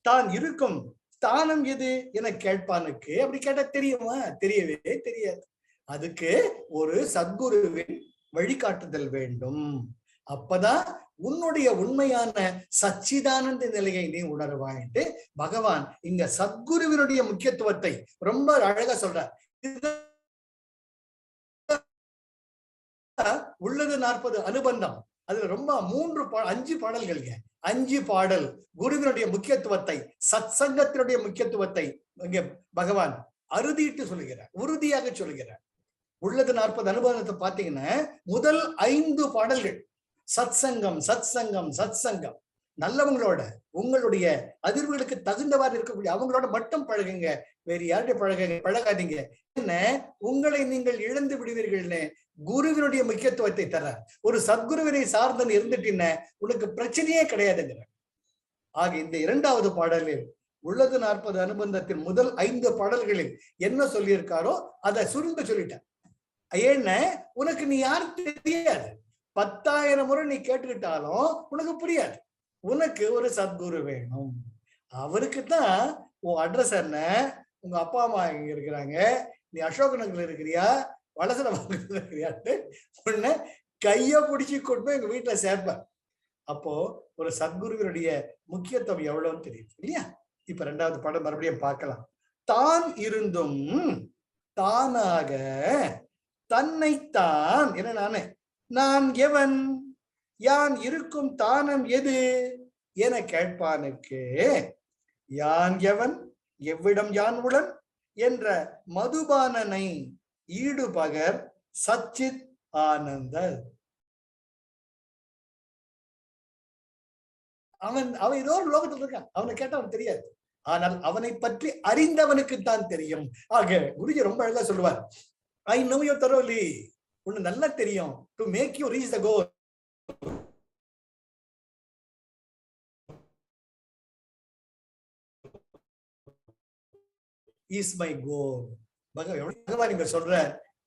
தான் இருக்கும் ஸ்தானம் எது என கேட்பானுக்கு அப்படி கேட்டா தெரியுமா? தெரியவே தெரியாது. அதுக்கு ஒரு சத்குருவின் வழிகாட்டுதல் வேண்டும். அப்பதான் உன்னுடைய உண்மையான சச்சிதானந்த நிலையை நீ உணர்வாயிட்டு பகவான் இங்க சத்குருவினுடைய முக்கியத்துவத்தை ரொம்ப அழகா சொல்றார். உள்ளது 40 அனுபந்தம். அதுல ரொம்ப 5 பாடல்கள் 5 பாடல் குருவினுடைய முக்கியத்துவத்தை, சத் சங்கத்தினுடைய முக்கியத்துவத்தை இங்க பகவான் அறுதிட்டு சொல்லுகிறார், உறுதியாக சொல்லுகிறார். உள்ளது 40 அனுபவத்தை பாத்தீங்கன்னா முதல் 5 பாடல்கள் சத் சங்கம் சத் சங்கம் சத் சங்கம். நல்லவங்களோட உங்களுடைய அதிர்வுகளுக்கு தகுந்தவாறு இருக்கக்கூடிய அவங்களோட மட்டும் பழகுங்க, வேறு யார்கிட்ட பழகாதீங்க. என்ன உங்களை நீங்கள் இழந்து விடுவீர்கள்னு குருவினுடைய முக்கியத்துவத்தை தர்றார். ஒரு சத்குருவினை சார்ந்து இருந்துட்டீங்கன்னா உனக்கு பிரச்சனையே கிடையாதுங்கிற. ஆக இந்த 2வது பாடலில் உள்ளது 40 அனுபந்தத்தின் முதல் 5 பாடல்களில் என்ன சொல்லியிருக்காரோ அதை சுருங்க சொல்லிட்டேன். ஏன்னா உனக்கு நீ யாரு தெரியாது. 10,000 முறை நீ கேட்டுக்கிட்டாலும் உனக்கு புரியாது. உனக்கு ஒரு சத்குரு வேணும். அவருக்கு தான் உன் அட்ரஸ் என்ன, உங்க அப்பா அம்மா எங்க இருக்கிறாங்க, நீ அசோக் நகர்ல இருக்கிறியா வலசர இருக்கிறியாட்டு உன்னை கைய பிடிச்சி கொண்டு போய் எங்க வீட்டுல சேர்ப்பேன். அப்போ ஒரு சத்குருவினுடைய முக்கியத்துவம் எவ்வளவுன்னு தெரியும் இல்லையா? இப்ப 2வது பாடம் மறுபடியும் பார்க்கலாம். தான் இருந்தும் தானாக தன்னைத்தான் என நானே நான் எவன் யான் இருக்கும் தானம் எது என கேட்பானுக்கு யான் எவன் எவ்விடம் யான் உளன் என்ற மதுபானனை ஈடுபகர் சச்சித் ஆனந்த. அவன் ஏதோ ஒரு லோகத்தில் இருக்கான், அவனை கேட்டா அவன் தெரியாது, ஆனால் அவனை பற்றி அறிந்தவனுக்கு தான் தெரியும். ஆக குருஜி ரொம்ப அழகா சொல்லுவார், ஐ நோ யூ thoroughly, ஒண்ணு நல்லா தெரியும், to make you reach the goal is my goal. பகவான் இங்க சொல்ற,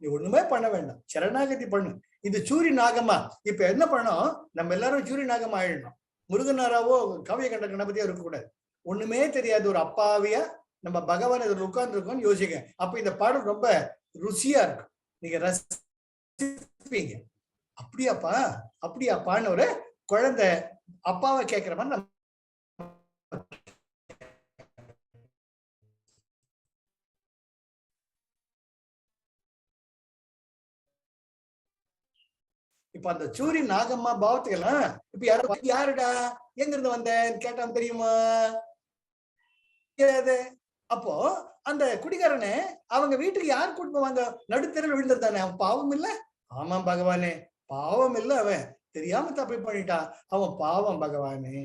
நீ ஒண்ணுமே பண்ண வேண்டாம், சரணாகதி பண்ணு. இது சூரி நாகமா. இப்ப என்ன பண்ணோம், நம்ம எல்லாரும் சூரி நாகமா ஆயிடணும். முருகனாராவோ கவிய கண்ட கணபதியா இருக்கக்கூடாது. ஒண்ணுமே தெரியாது ஒரு அப்பாவியா நம்ம பகவான் இதில் உட்கார்ந்து இருக்கோம்னு யோசிக்க. அப்ப இந்த பாடல் ரொம்ப ருசியா இருக்கும், நீங்க ரசிப்பீங்க. அப்படியாப்பா அப்படியாப்பான்னு ஒரு குழந்தை அப்பாவை கேட்கிற மாதிரி நம்ம இப்ப அந்த சூரி நாகம்மா பாவத்துக்கு எல்லாம் இப்ப யாருடா எங்க இருந்து வந்தேன் கேட்டான் தெரியுமா? அப்போ அந்த குடிகாரனே அவங்க வீட்டுக்கு யார் கூட்டு போவாங்க? நடுத்தரில் விழுந்திருந்தானே, அவன் பாவம் இல்ல? ஆமாம் பகவானே, பாவம் இல்ல, அவன் தெரியாம தப்பு பண்ணிட்டான், அவன் பாவம் பகவானே.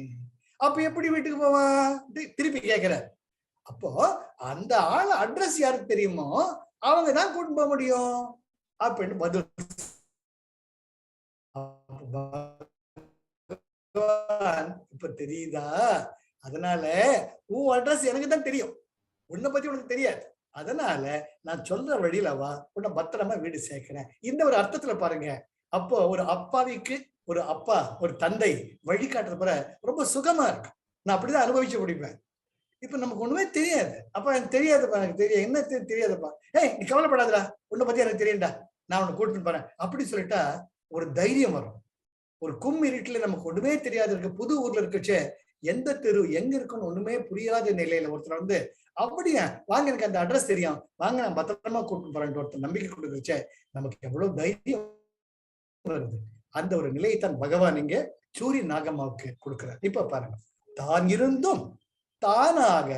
அப்ப எப்படி வீட்டுக்கு போவான்? திருப்பி கேட்கிற. அப்போ அந்த ஆள் அட்ரஸ் யாருக்கு தெரியுமோ அவங்கதான் கூட்டு போக முடியும் அப்படின்னு பதில். இப்ப தெரியுதா? அதனால உன் அட்ரஸ் எனக்கு தான் தெரியும், உன்னை பத்தி உனக்கு தெரியாது. அதனால நான் சொல்ற வழியில வா, உன்னை பத்திரமா வீடு சேர்க்கிறேன். இந்த ஒரு அர்த்தத்துல பாருங்க. அப்போ ஒரு அப்பாவிக்கு ஒரு அப்பா ஒரு தந்தை வழிகாட்டுற பிற ரொம்ப சுகமா இருக்கு. நான் அப்படிதான் அனுபவிச்சு முடிப்பேன். இப்ப நமக்கு ஒண்ணுமே தெரியாது. அப்ப எனக்கு தெரியாதுப்பா, எனக்கு தெரியாது, என்ன தெரியாதுப்பா, ஏய் நீ கவலைப்படாதடா, உன்னை பத்தி எனக்கு தெரியும்டா, நான் உன்னை கூட்டிட்டு போறேன் அப்படி சொல்லிட்டா ஒரு தைரியம் வரும். ஒரு இருட்டுல நமக்கு ஒண்ணுமே தெரியாது இருக்கு, புது ஊர்ல இருக்குச்சே, எந்த தெரு எங்க இருக்குன்னு ஒண்ணுமே புரியாத நிலையில ஒருத்தர் வந்து அப்படியா வாங்க எனக்கு அந்த அட்ரஸ் தெரியும், வாங்க நான் பத்திரமா கூட்டிட்டு போறேன் ஒருத்தர் நம்பிக்கை கொடுக்குச்சே, நமக்கு எவ்வளவு தைரியம் வருது. அந்த ஒரு நிலையை தான் பகவான் இங்க சூரிய நாகம்மாவுக்கு கொடுக்கிறார். இப்ப பாருங்க, தான் இருந்தும் தானாக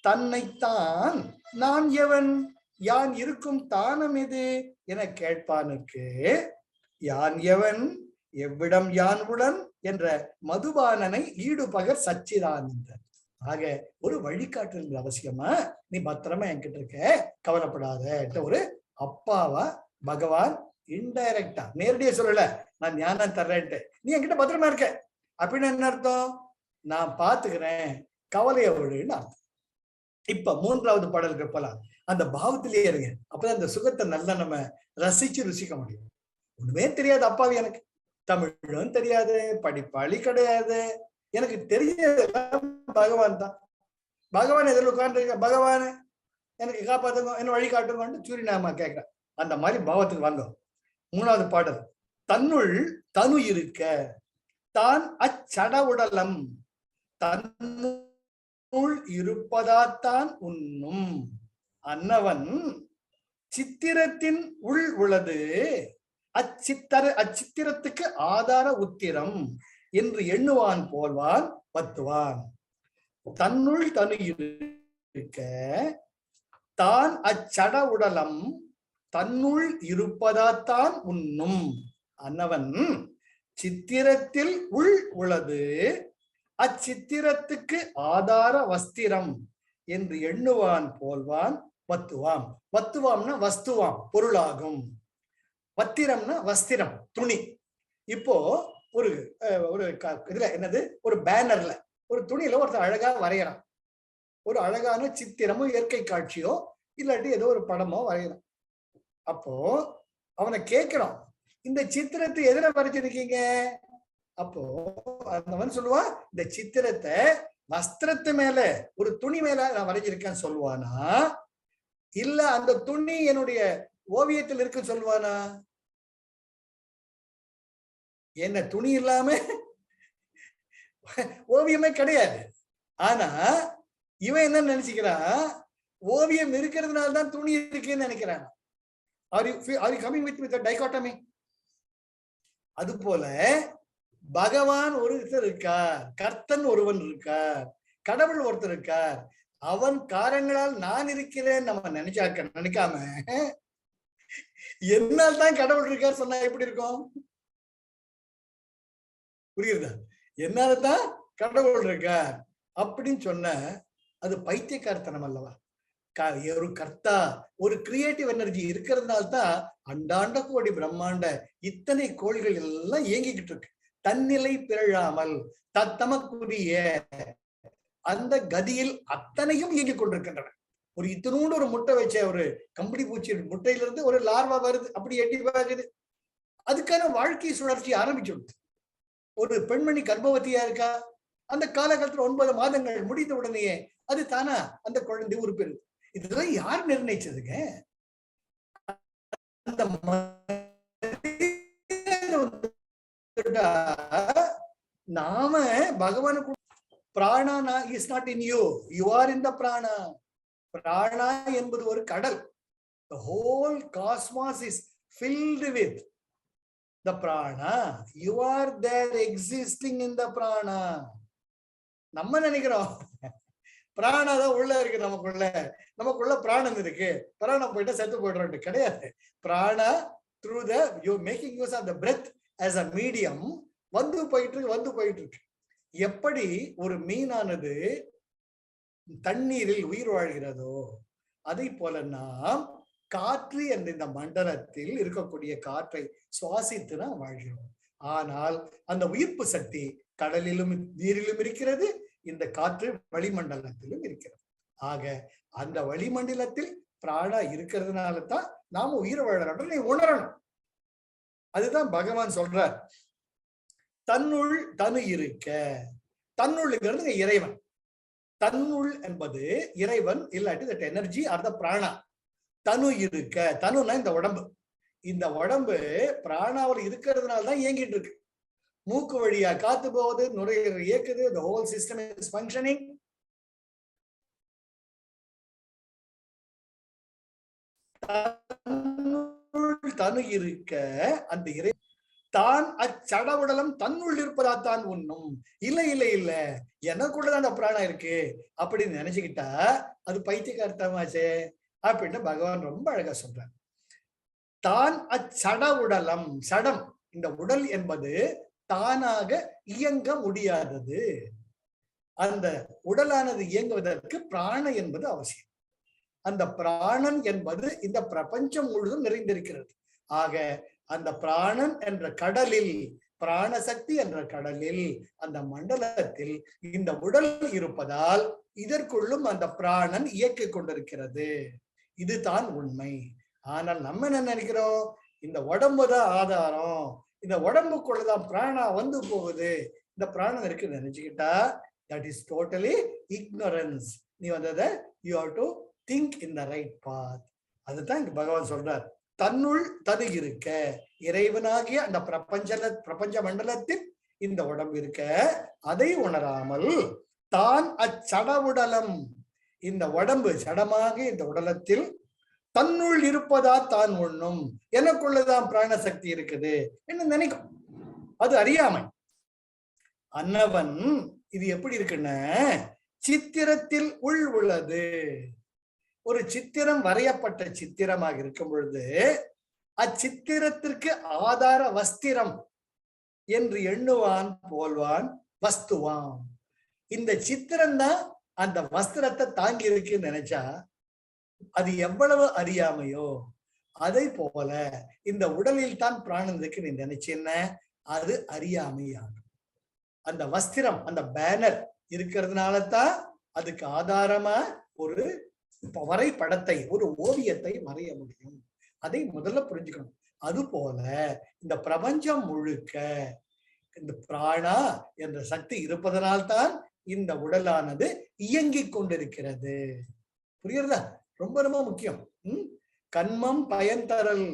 தன்னைத்தான் நான் எவன் யான் இருக்கும் தானம் எது என கேட்பானுக்கு யான் எவன் எவ்விடம் யான் உடன் என்ற மதுபானனை ஈடுபகர் சச்சிதானந்தன். ஆக ஒரு வழிகாட்டுதல் அவசியமா, நீ பத்திரமா என்கிட்ட இருக்க, கவலைப்படாத. ஒரு அப்பாவா பகவான் இன்டைரக்டா நேரடியா சொல்லல, நான் ஞானம் தர்றேன்ட்டு, நீ என்கிட்ட பத்திரமா இருக்க அப்படின்னு என்ன அர்த்தம்? நான் பாத்துக்கிறேன், கவலைய விடுன்னு அர்த்தம். இப்ப மூன்றாவது பாடலுக்கு போலாம். அந்த பாவத்திலேயே இருங்க, அப்பதான் அந்த சுகத்தை நல்லா நம்ம ரசிச்சு ருசிக்க முடியும். ஒண்ணுமே தெரியாது அப்பாவி, எனக்கு தமிழும் தெரியாது, படிப்பாளி கிடையாது, எனக்கு தெரியாது பகவான் தான். பகவான் எதில் உட்கார்ந்து, பகவான் எனக்கு காப்பாத்துங்க, என்ன வழி காட்டுங்கன்னு சூரிய நாமா கேட்கிறேன். அந்த மாதிரி பாவத்துக்கு வாங்க. மூணாவது பாடல், தன்னுள் தனு இருக்க தான் அச்சட உடலம் தன்னுள் இருப்பதாத்தான் உண்ணும் அன்னவன் சித்திரத்தின் உள் உள்ளது அச்சித்திரத்துக்கு ஆதார உத்திரம் என்று எண்ணுவான் போல்வான் பத்துவான். தன்னுள் தனு இருக்க தான் அச்சட உடலம் தன்னுள் இருப்பதாத்தான் உண்ணும் அன்னவன் சித்திரத்தில் உள் உள்ளது அச்சித்திரத்துக்கு ஆதார வஸ்திரம் என்று எண்ணுவான் போல்வான் வத்துவாம். வத்துவாம்னா வஸ்துவாம், பொருளாகும். வத்திரம்னா வஸ்திரம், துணி. இப்போ ஒரு இதுல என்னது, ஒரு பேனர்ல ஒரு துணியில ஒருத்தர் அழகா வரையறான், ஒரு அழகான சித்திரமோ இயற்கை காட்சியோ இல்லாட்டி ஏதோ ஒரு படமோ வரையறான். அப்போ அவனை கேட்கிறோம், இந்த சித்திரத்தை எதிர வரைஞ்சிருக்கீங்க? அப்போ அவன் சொல்லுவான், இந்த சித்திரத்தை வஸ்திரத்து மேல ஒரு துணி மேல நான் வரைஞ்சிருக்கேன்னு சொல்லுவானா, இல்ல அந்த துணி என்னுடைய ஓவியத்தில் இருக்கு சொல்லுவானா? என்ன துணி இல்லாம ஓவியமே கிடையாது. ஆனா இவன் என்ன நினைச்சுக்கிறான், ஓவியம் இருக்கிறதுனால தான் துணி இருக்குன்னு நினைக்கிறான். Are you coming with a dichotomy? அது போல பகவான் ஒருத்தர் இருக்கார், கர்த்தன் ஒருவன் இருக்கார், கடவுள் ஒருத்தர் இருக்கார். அவன் காரணங்களால் நான் இருக்கிறேன் நம்ம நினைக்காம என்னால் தான் கடவுள் இருக்கார் சொன்னா எப்படி இருக்கும்? புரியுதா? என்னால தான் கடவுள் இருக்கார் அப்படின்னு சொன்ன அது பைத்தியக்காரத்தனம் அல்லவா? ஒரு கர்த்தா, ஒரு கிரியேட்டிவ் எனர்ஜி இருக்கிறதுனால தான் அண்டாண்ட கோடி பிரம்மாண்ட இத்தனை கோள்கள் எல்லாம் இயங்கிக்கிட்டு இருக்கு. தன்னிலை பிறழாமல் தத்தமக்குரிய அந்த கதியில் அத்தனையும் இயங்கிக் கொண்டிருக்கின்றன. ஒரு இத்தனோடு ஒரு முட்டை வச்ச ஒரு கம்பளி பூச்சி முட்டையிலிருந்து ஒரு லார்வா வருது, அப்படி எட்டி பாக்குது, அதுக்கான வாழ்க்கை சுழற்சி ஆரம்பிச்சுடுது. ஒரு பெண்மணி கர்ப்பவதியா இருக்கா, அந்த காலகட்டத்தில் 9 மாதங்கள் முடிந்த உடனேயே அது தானா அந்த குழந்தை உருப்பெறுது. இதெல்லாம் யார் நிர்ணயிச்சதுங்க? அந்த நாம பகவானுக்கு prana is not in you, you are in the prana. பிராணா என்பது ஒரு கடல். The whole cosmos is filled with the prana. You are there existing in the prana. நம்ம நினைக்கிறோம் பிராணா தான் உள்ள இருக்கு, நமக்குள்ள பிராணம் இருக்கு, பிராணம் போயிட்டா செத்து போயிடுறோம். கிடையாது. Prana through the you making use of the breath as a medium வந்து போயிட்டு இருக்கு. எப்படி ஒரு மீனானது தண்ணீரில் உயிர் வாழ்கிறதோ அதை போல நாம் காற்று என்ற இந்த மண்டலத்தில் இருக்கக்கூடிய காற்றை சுவாசித்து தான் வாழ்கிறோம். ஆனால் அந்த உயிர்ப்பு சக்தி கடலிலும் நீரிலும் இருக்கிறது, இந்த காற்று வளிமண்டலத்திலும் இருக்கிறது. ஆக அந்த வளிமண்டலத்தில் பிராணா இருக்கிறதுனால தான் நாம உயிர் வாழறோம், நீ உணரணும். அதுதான் பகவான் சொல்றார், தன்னுள் தனு இருக்க. தன்னுள்ங்கிறது இறைவன். தன்னுள் என்பது இறைவன், இல்லாட்டி தட் எனர்ஜி ஆர் த பிராணா. தனு இருக்க, தனுனா இந்த உடம்பு. இந்த உடம்பு பிராணாவில் இருக்கிறதுனால தான் இயங்கிட்டு இருக்கு. மூக்கு வழியா காத்து போகுது, நுரையீரல் இயக்குது, the whole system is functioning. தனு இருக்க அந்த இறை தான் அச்சடவுடலம் தன்னுள் இருப்பதாத்தான் உண்ணும். இல்ல எனக்குள்ளதான் அந்த பிராணம் இருக்கு அப்படின்னு நினைச்சுக்கிட்டா அது பைத்தியக்காரத்தமாச்சே அப்படின்னு பகவான் ரொம்ப அழகா சொல்றார். தான் அச்சடவுடலம், சடம் இந்த உடல் என்பது தானாக இயங்க முடியாதது. அந்த உடலானது இயங்குவதற்கு பிராணம் என்பது அவசியம். அந்த பிராணன் என்பது இந்த பிரபஞ்சம் முழுவதும் நிறைந்திருக்கிறது. ஆக அந்த பிராணன் என்ற கடலில், பிராணசக்தி என்ற கடலில், அந்த மண்டலத்தில் இந்த உடல் இருப்பதால் இதற்குள்ளும் அந்த பிராணன் இயக்கிக் கொண்டிருக்கிறது. இதுதான் உண்மை. ஆனால் நம்ம என்ன நினைக்கிறோம், இந்த உடம்புதான் ஆதாரம், இந்த உடம்புக்குள்ளதான் பிராணா வந்து போகுது, இந்த பிராணம் இருக்குன்னு நினைச்சுக்கிட்டா தட் இஸ் டோட்டலி இக்னோரன்ஸ். நீ வந்ததை you have to think in the right path. அதுதான் இங்க பகவான் சொல்றார், தன்னுள் தனு இருக்க. இறைவனாகிய அந்த பிரபஞ்ச மண்டலத்தில் இந்த உடம்பு இருக்க, அதை உணராமல் தான் அச்சடவுடலம், இந்த உடம்பு சடமாக இந்த உடலத்தில் தன்னுள் இருப்பதா தான் உண்ணும், எனக்குள்ளதான் பிராணசக்தி இருக்குது என்ன நினைக்கும். அது அறியாமை. அன்னவன் இது எப்படி இருக்குன்னா, சித்திரத்தில் உள் உள்ளது. ஒரு சித்திரம் வரையப்பட்ட சித்திரமாக இருக்கும் பொழுது அச்சித்திரத்திற்கு ஆதார வஸ்திரம் என்று எண்ணுவான் போல்வான் வஸ்துவான். இந்த சித்திரம் தான் அந்த வஸ்திரத்தை தாங்கி இருக்குன்னு நினைச்சா அது எவ்வளவு அறியாமையோ, அதை போல இந்த உடலில் தான் பிராணம் இருக்கு நீ நினைச்சேன்ன அது அறியாமையாகும். அந்த வஸ்திரம், அந்த பேனர் இருக்கிறதுனால தான் அதுக்கு ஆதாரமா ஒரு வரைபடத்தை, ஒரு ஓவியத்தை வரைய முடியும். அதை முதல்ல புரிஞ்சுக்கணும். அது போல இந்த பிரபஞ்சம் முழுக்க இந்த பிராணா என்ற சக்தி இருப்பதனால்தான் இந்த உடலானது இயங்கிக் கொண்டிருக்கிறது. புரியுறதா? ரொம்ப ரொம்ப முக்கியம். கண்மம் பயன் தரல்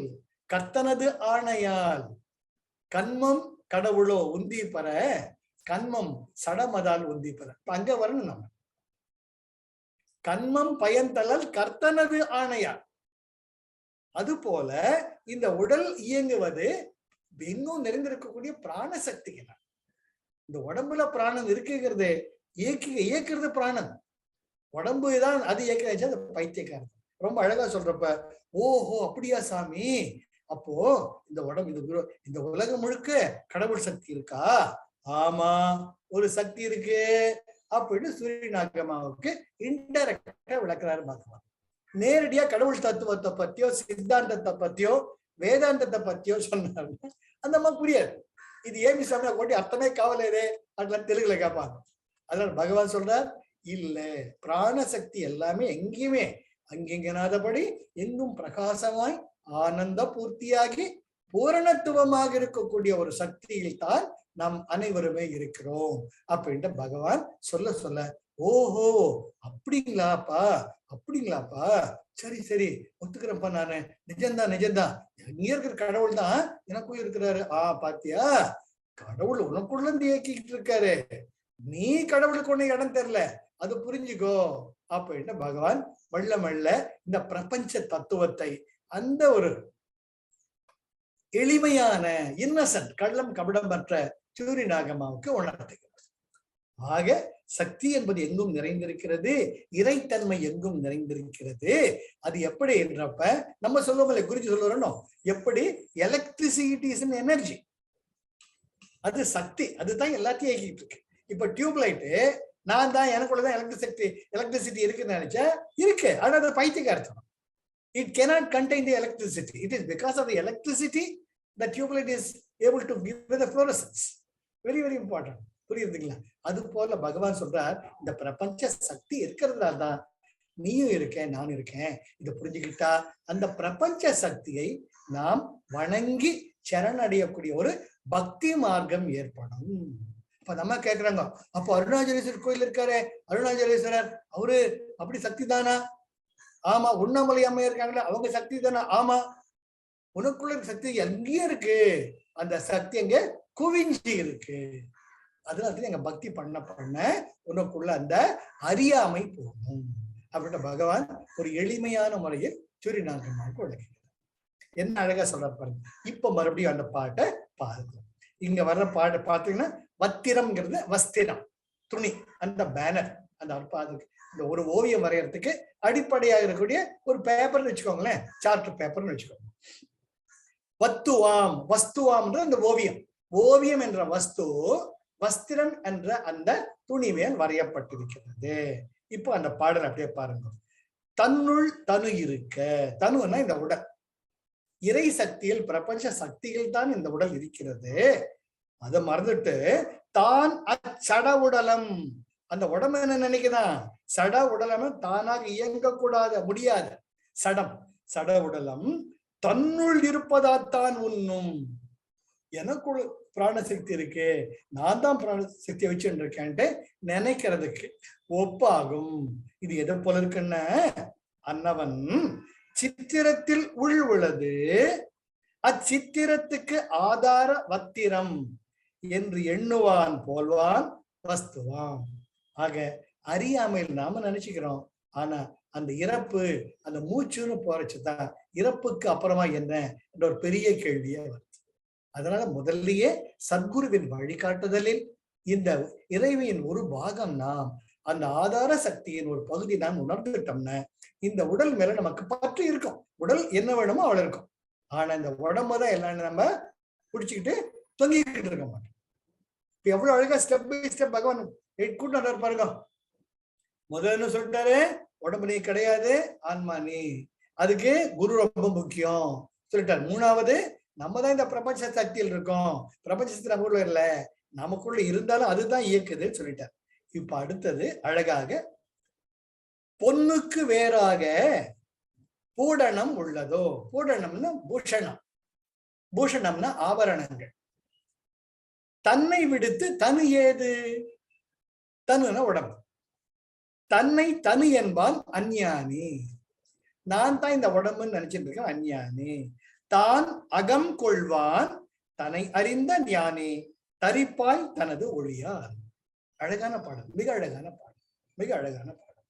கர்த்தனது ஆணையால். கண்மம் கடவுளோ உந்தி பெற, கண்மம் சடமதால் உந்தி பெற. அங்க வரணும் நம்ம. கண்மம் பயன்தலல் கர்த்தனது ஆணையார். அது போல இந்த உடல் இயங்குவது எங்கும் நிறைந்திருக்கக்கூடிய பிராண சக்திகள். இந்த உடம்புல பிராணம் இருக்குங்கிறது இயக்குறது பிராணம். உடம்புதான் அது இயக்காச்சு, அது பைத்தியக்காரன். ரொம்ப அழகா சொல்றப்ப, ஓஹோ அப்படியா சாமி, அப்போ இந்த உடம்பு இந்த உலகம் முழுக்க கடவுள் சக்தி இருக்கா? ஆமா, ஒரு சக்தி இருக்கு அப்படின்னு சூரியநாகமாவுக்கு இன்டைரக்டா விளக்குறாரு பகவான். நேரடியா கடவுள் தத்துவத்தை பத்தியோ சித்தாந்தத்தை பத்தியோ வேதாந்தத்தை பத்தியோ சொன்னாரு அந்த மாதிரி புரியாது. இது ஏமி சாமியா கொண்டு அர்த்தமே காவலே அதெல்லாம் தெலுங்குல கேட்பாங்க. அதனால பகவான் சொல்றார், இல்ல, பிராண சக்தி எல்லாமே எங்கேயுமே அங்கிங்கனாதபடி எங்கும் பிரகாசமாய் ஆனந்த பூர்த்தியாகி பூரணத்துவமாக இருக்கக்கூடிய ஒரு சக்தியில் தான் நாம் அனைவருமே இருக்கிறோம் அப்படின்ட்டு பகவான் சொல்ல சொல்ல, ஓஹோ அப்படிங்களாப்பா, அப்படிங்களாப்பா, சரி சரி ஒத்துக்கிறப்பா, நானு நிஜம்தான் நிஜம்தான், இங்க இருக்கிற கடவுள் தான் எனக்கும் இருக்கிறாரு. பாத்தியா, கடவுள் உனக்குள்ள இருந்து இயக்கிட்டு இருக்காரு, நீ கடவுளுக்கு ஒண்ணு இடம் தெரியல, அது புரிஞ்சுக்கோ அப்படின்ட்டு பகவான் மெல்ல மெல்ல இந்த பிரபஞ்ச தத்துவத்தை அந்த ஒரு எளிமையான இன்னசென்ட் கள்ளம் கபடமற்ற சூரியநாகமாவுக்கு உணர்த்துகிறார். ஆக சக்தி என்பது எங்கும் நிறைந்திருக்கிறது, இறைத்தன்மை எங்கும் நிறைந்திருக்கிறது. அது எப்படி என்றப்ப நம்ம சொல்லுவோம், குருஜி சொல்லுறோம், எப்படி எலக்ட்ரிசிட்டி இஸ் எனர்ஜி, அது சக்தி, அதுதான் எல்லாத்தையும் இயக்கிட்டு இருக்கு. இப்ப டியூப் லைட்டு நான் தான் எனக்குள்ளதான் எலக்ட்ரிசிட்டி இருக்குன்னு நினைச்சா இருக்கு, ஆனா அது பைத்தியக்காரத்தனம். It cannot contain the electricity. It is because of the electricity the tube light is able to give the fluorescence. Very very important. புரியுதுங்களா? அது போல பகவான் சொல்றார், இந்த பிரபஞ்ச சக்தி இருக்கிறதுனால தான் நீயும் இருக்கேன், நானும் இருக்கேன். இதை புரிஞ்சுக்கிட்டா அந்த பிரபஞ்ச சக்தியை நாம் வணங்கி சரணடையக்கூடிய ஒரு பக்தி மார்க்கம் ஏற்படும். அப்ப நம்ம கேக்குறாங்க, அப்ப அருணாச்சலேஸ்வரர் கோயில் இருக்காரு, அருணாச்சலேஸ்வரர் அவரு அப்படி சக்தி தானா? ஆமா. உண்ணாமலை அம்மையா இருக்காங்களா, அவங்க சக்தி தானே? ஆமா. உனக்குள்ள சக்தி எங்கேயும் இருக்கு, அந்த சக்தி எங்க குவிஞ்சி இருக்கு. அதனால எங்க பக்தி பண்ண பண்ண உனக்குள்ள அந்த அறியாமை போகும் அப்படின்ற பகவான் ஒரு எளிமையான முறையில் சூரியநாகமாவுக்கு விளக்குகிறார். என்ன அழகா சொல்ற பாருங்க. இப்ப மறுபடியும் அந்த பாட்டை பாருங்க. இங்க வர்ற பாட்டை பார்த்தீங்கன்னா, வத்திரம்ங்கிறது வஸ்திரம், துணி, அந்த பேனர், அந்த அதுக்கு இந்த ஒரு ஓவியம் வரையறதுக்கு அடிப்படையாக இருக்கக்கூடிய ஒரு பேப்பர்னு வச்சுக்கோங்களேன், சார்ட் பேப்பர்னு வச்சுக்கோங்க. வத்துவாம், வஸ்துவாம் அந்த ஓவியம், ஓவியம் என்ற வஸ்து வஸ்திரம் என்ற அந்த துணி மேல் வரையப்பட்டிருக்கிறது. இப்போ அந்த பாடல் அப்படியே பாருங்க. தன்னுள் தனு இருக்க, தனுன்னா இந்த உடல், இறை சக்தியில் பிரபஞ்ச சக்தியில் தான் இந்த உடல் இருக்கிறது. அதை மறந்துட்டு தான் அச்சட உடலம், அந்த உடம்பு என்ன நினைக்குதான், சட உடலம் தானாக இயங்கக்கூடாத முடியாது சடம், சட உடலம் தன்னுள் இருப்பதாத்தான் உண்ணும். எனக்குள்ள பிராணசக்தி இருக்கு, நான் தான் பிராணசக்தியை வச்சுட்டு இருக்கேன்ட்டு நினைக்கிறதுக்கு ஒப்பாகும். இது எதை போல இருக்குன்னா, அன்னவன் சித்திரத்தில் உள் உள்ளது, அச்சித்திரத்துக்கு ஆதார வத்திரம் என்று எண்ணுவான் போல்வான் வஸ்துவான். ஆக அறியாமையில் நாம நினைச்சுக்கிறோம், ஆனா அந்த இறப்பு, அந்த மூச்சுன்னு போறச்சுதான் இறப்புக்கு அப்புறமா என்ன என்ற ஒரு பெரிய கேள்வியே வருது. அதனால முதல்லயே சத்குருவின் வழிகாட்டுதலில் இந்த இறைவியின் ஒரு பாகம் நாம், அந்த ஆதார சக்தியின் ஒரு பகுதி நாம் உணர்ந்துட்டோம்னா இந்த உடல் மேல நமக்கு பற்று இருக்கும். உடல் என்ன வேணுமோ அவள் இருக்கும், ஆனா இந்த உடம்புதான் எல்லாம் நம்ம பிடிச்சுக்கிட்டு தொங்கிக்கிட்டு இருக்க மாட்டோம். இப்ப எவ்வளவு அழகா ஸ்டெப் பை ஸ்டெப் பகவான் கூட்டு பாருங்க. முதல்ல சொல்லிட்டாரு, உடம்பு நீ கிடையாது, ஆன்மா நீ, அதுக்கு குரு ரொம்ப முக்கியம் சொல்லிட்டாரு. மூணாவது, நம்ம தான் இந்த பிரபஞ்ச சக்தியில் இருக்கோம், பிரபஞ்ச சக்தி நமக்குள்ள இல்ல, நமக்குள்ள இருந்தாலும் அதுதான் இயக்குதுன்னு சொல்லிட்டார். இப்ப அடுத்தது அழகாக, பொன்னுக்கு வேறாக பூடணம் உள்ளதோ, பூடணம்னா பூஷணம், பூஷணம்னா ஆபரணங்கள். தன்னை விடுத்து தனு ஏது, தனுனா உடம்பு, தன்னை தனு என்பான் அஞ்ஞானி. நான் தான் இந்த உடம்புன்னு நினைச்சிட்டு இருக்கேன் அஞ்ஞானி. தான் அகம் கொள்வான் தன்னை அறிந்த ஞானி, தரிப்பாய் தனது ஒளியார். அழகான பாடல், மிக அழகான பாடல், மிக அழகான பாடல்.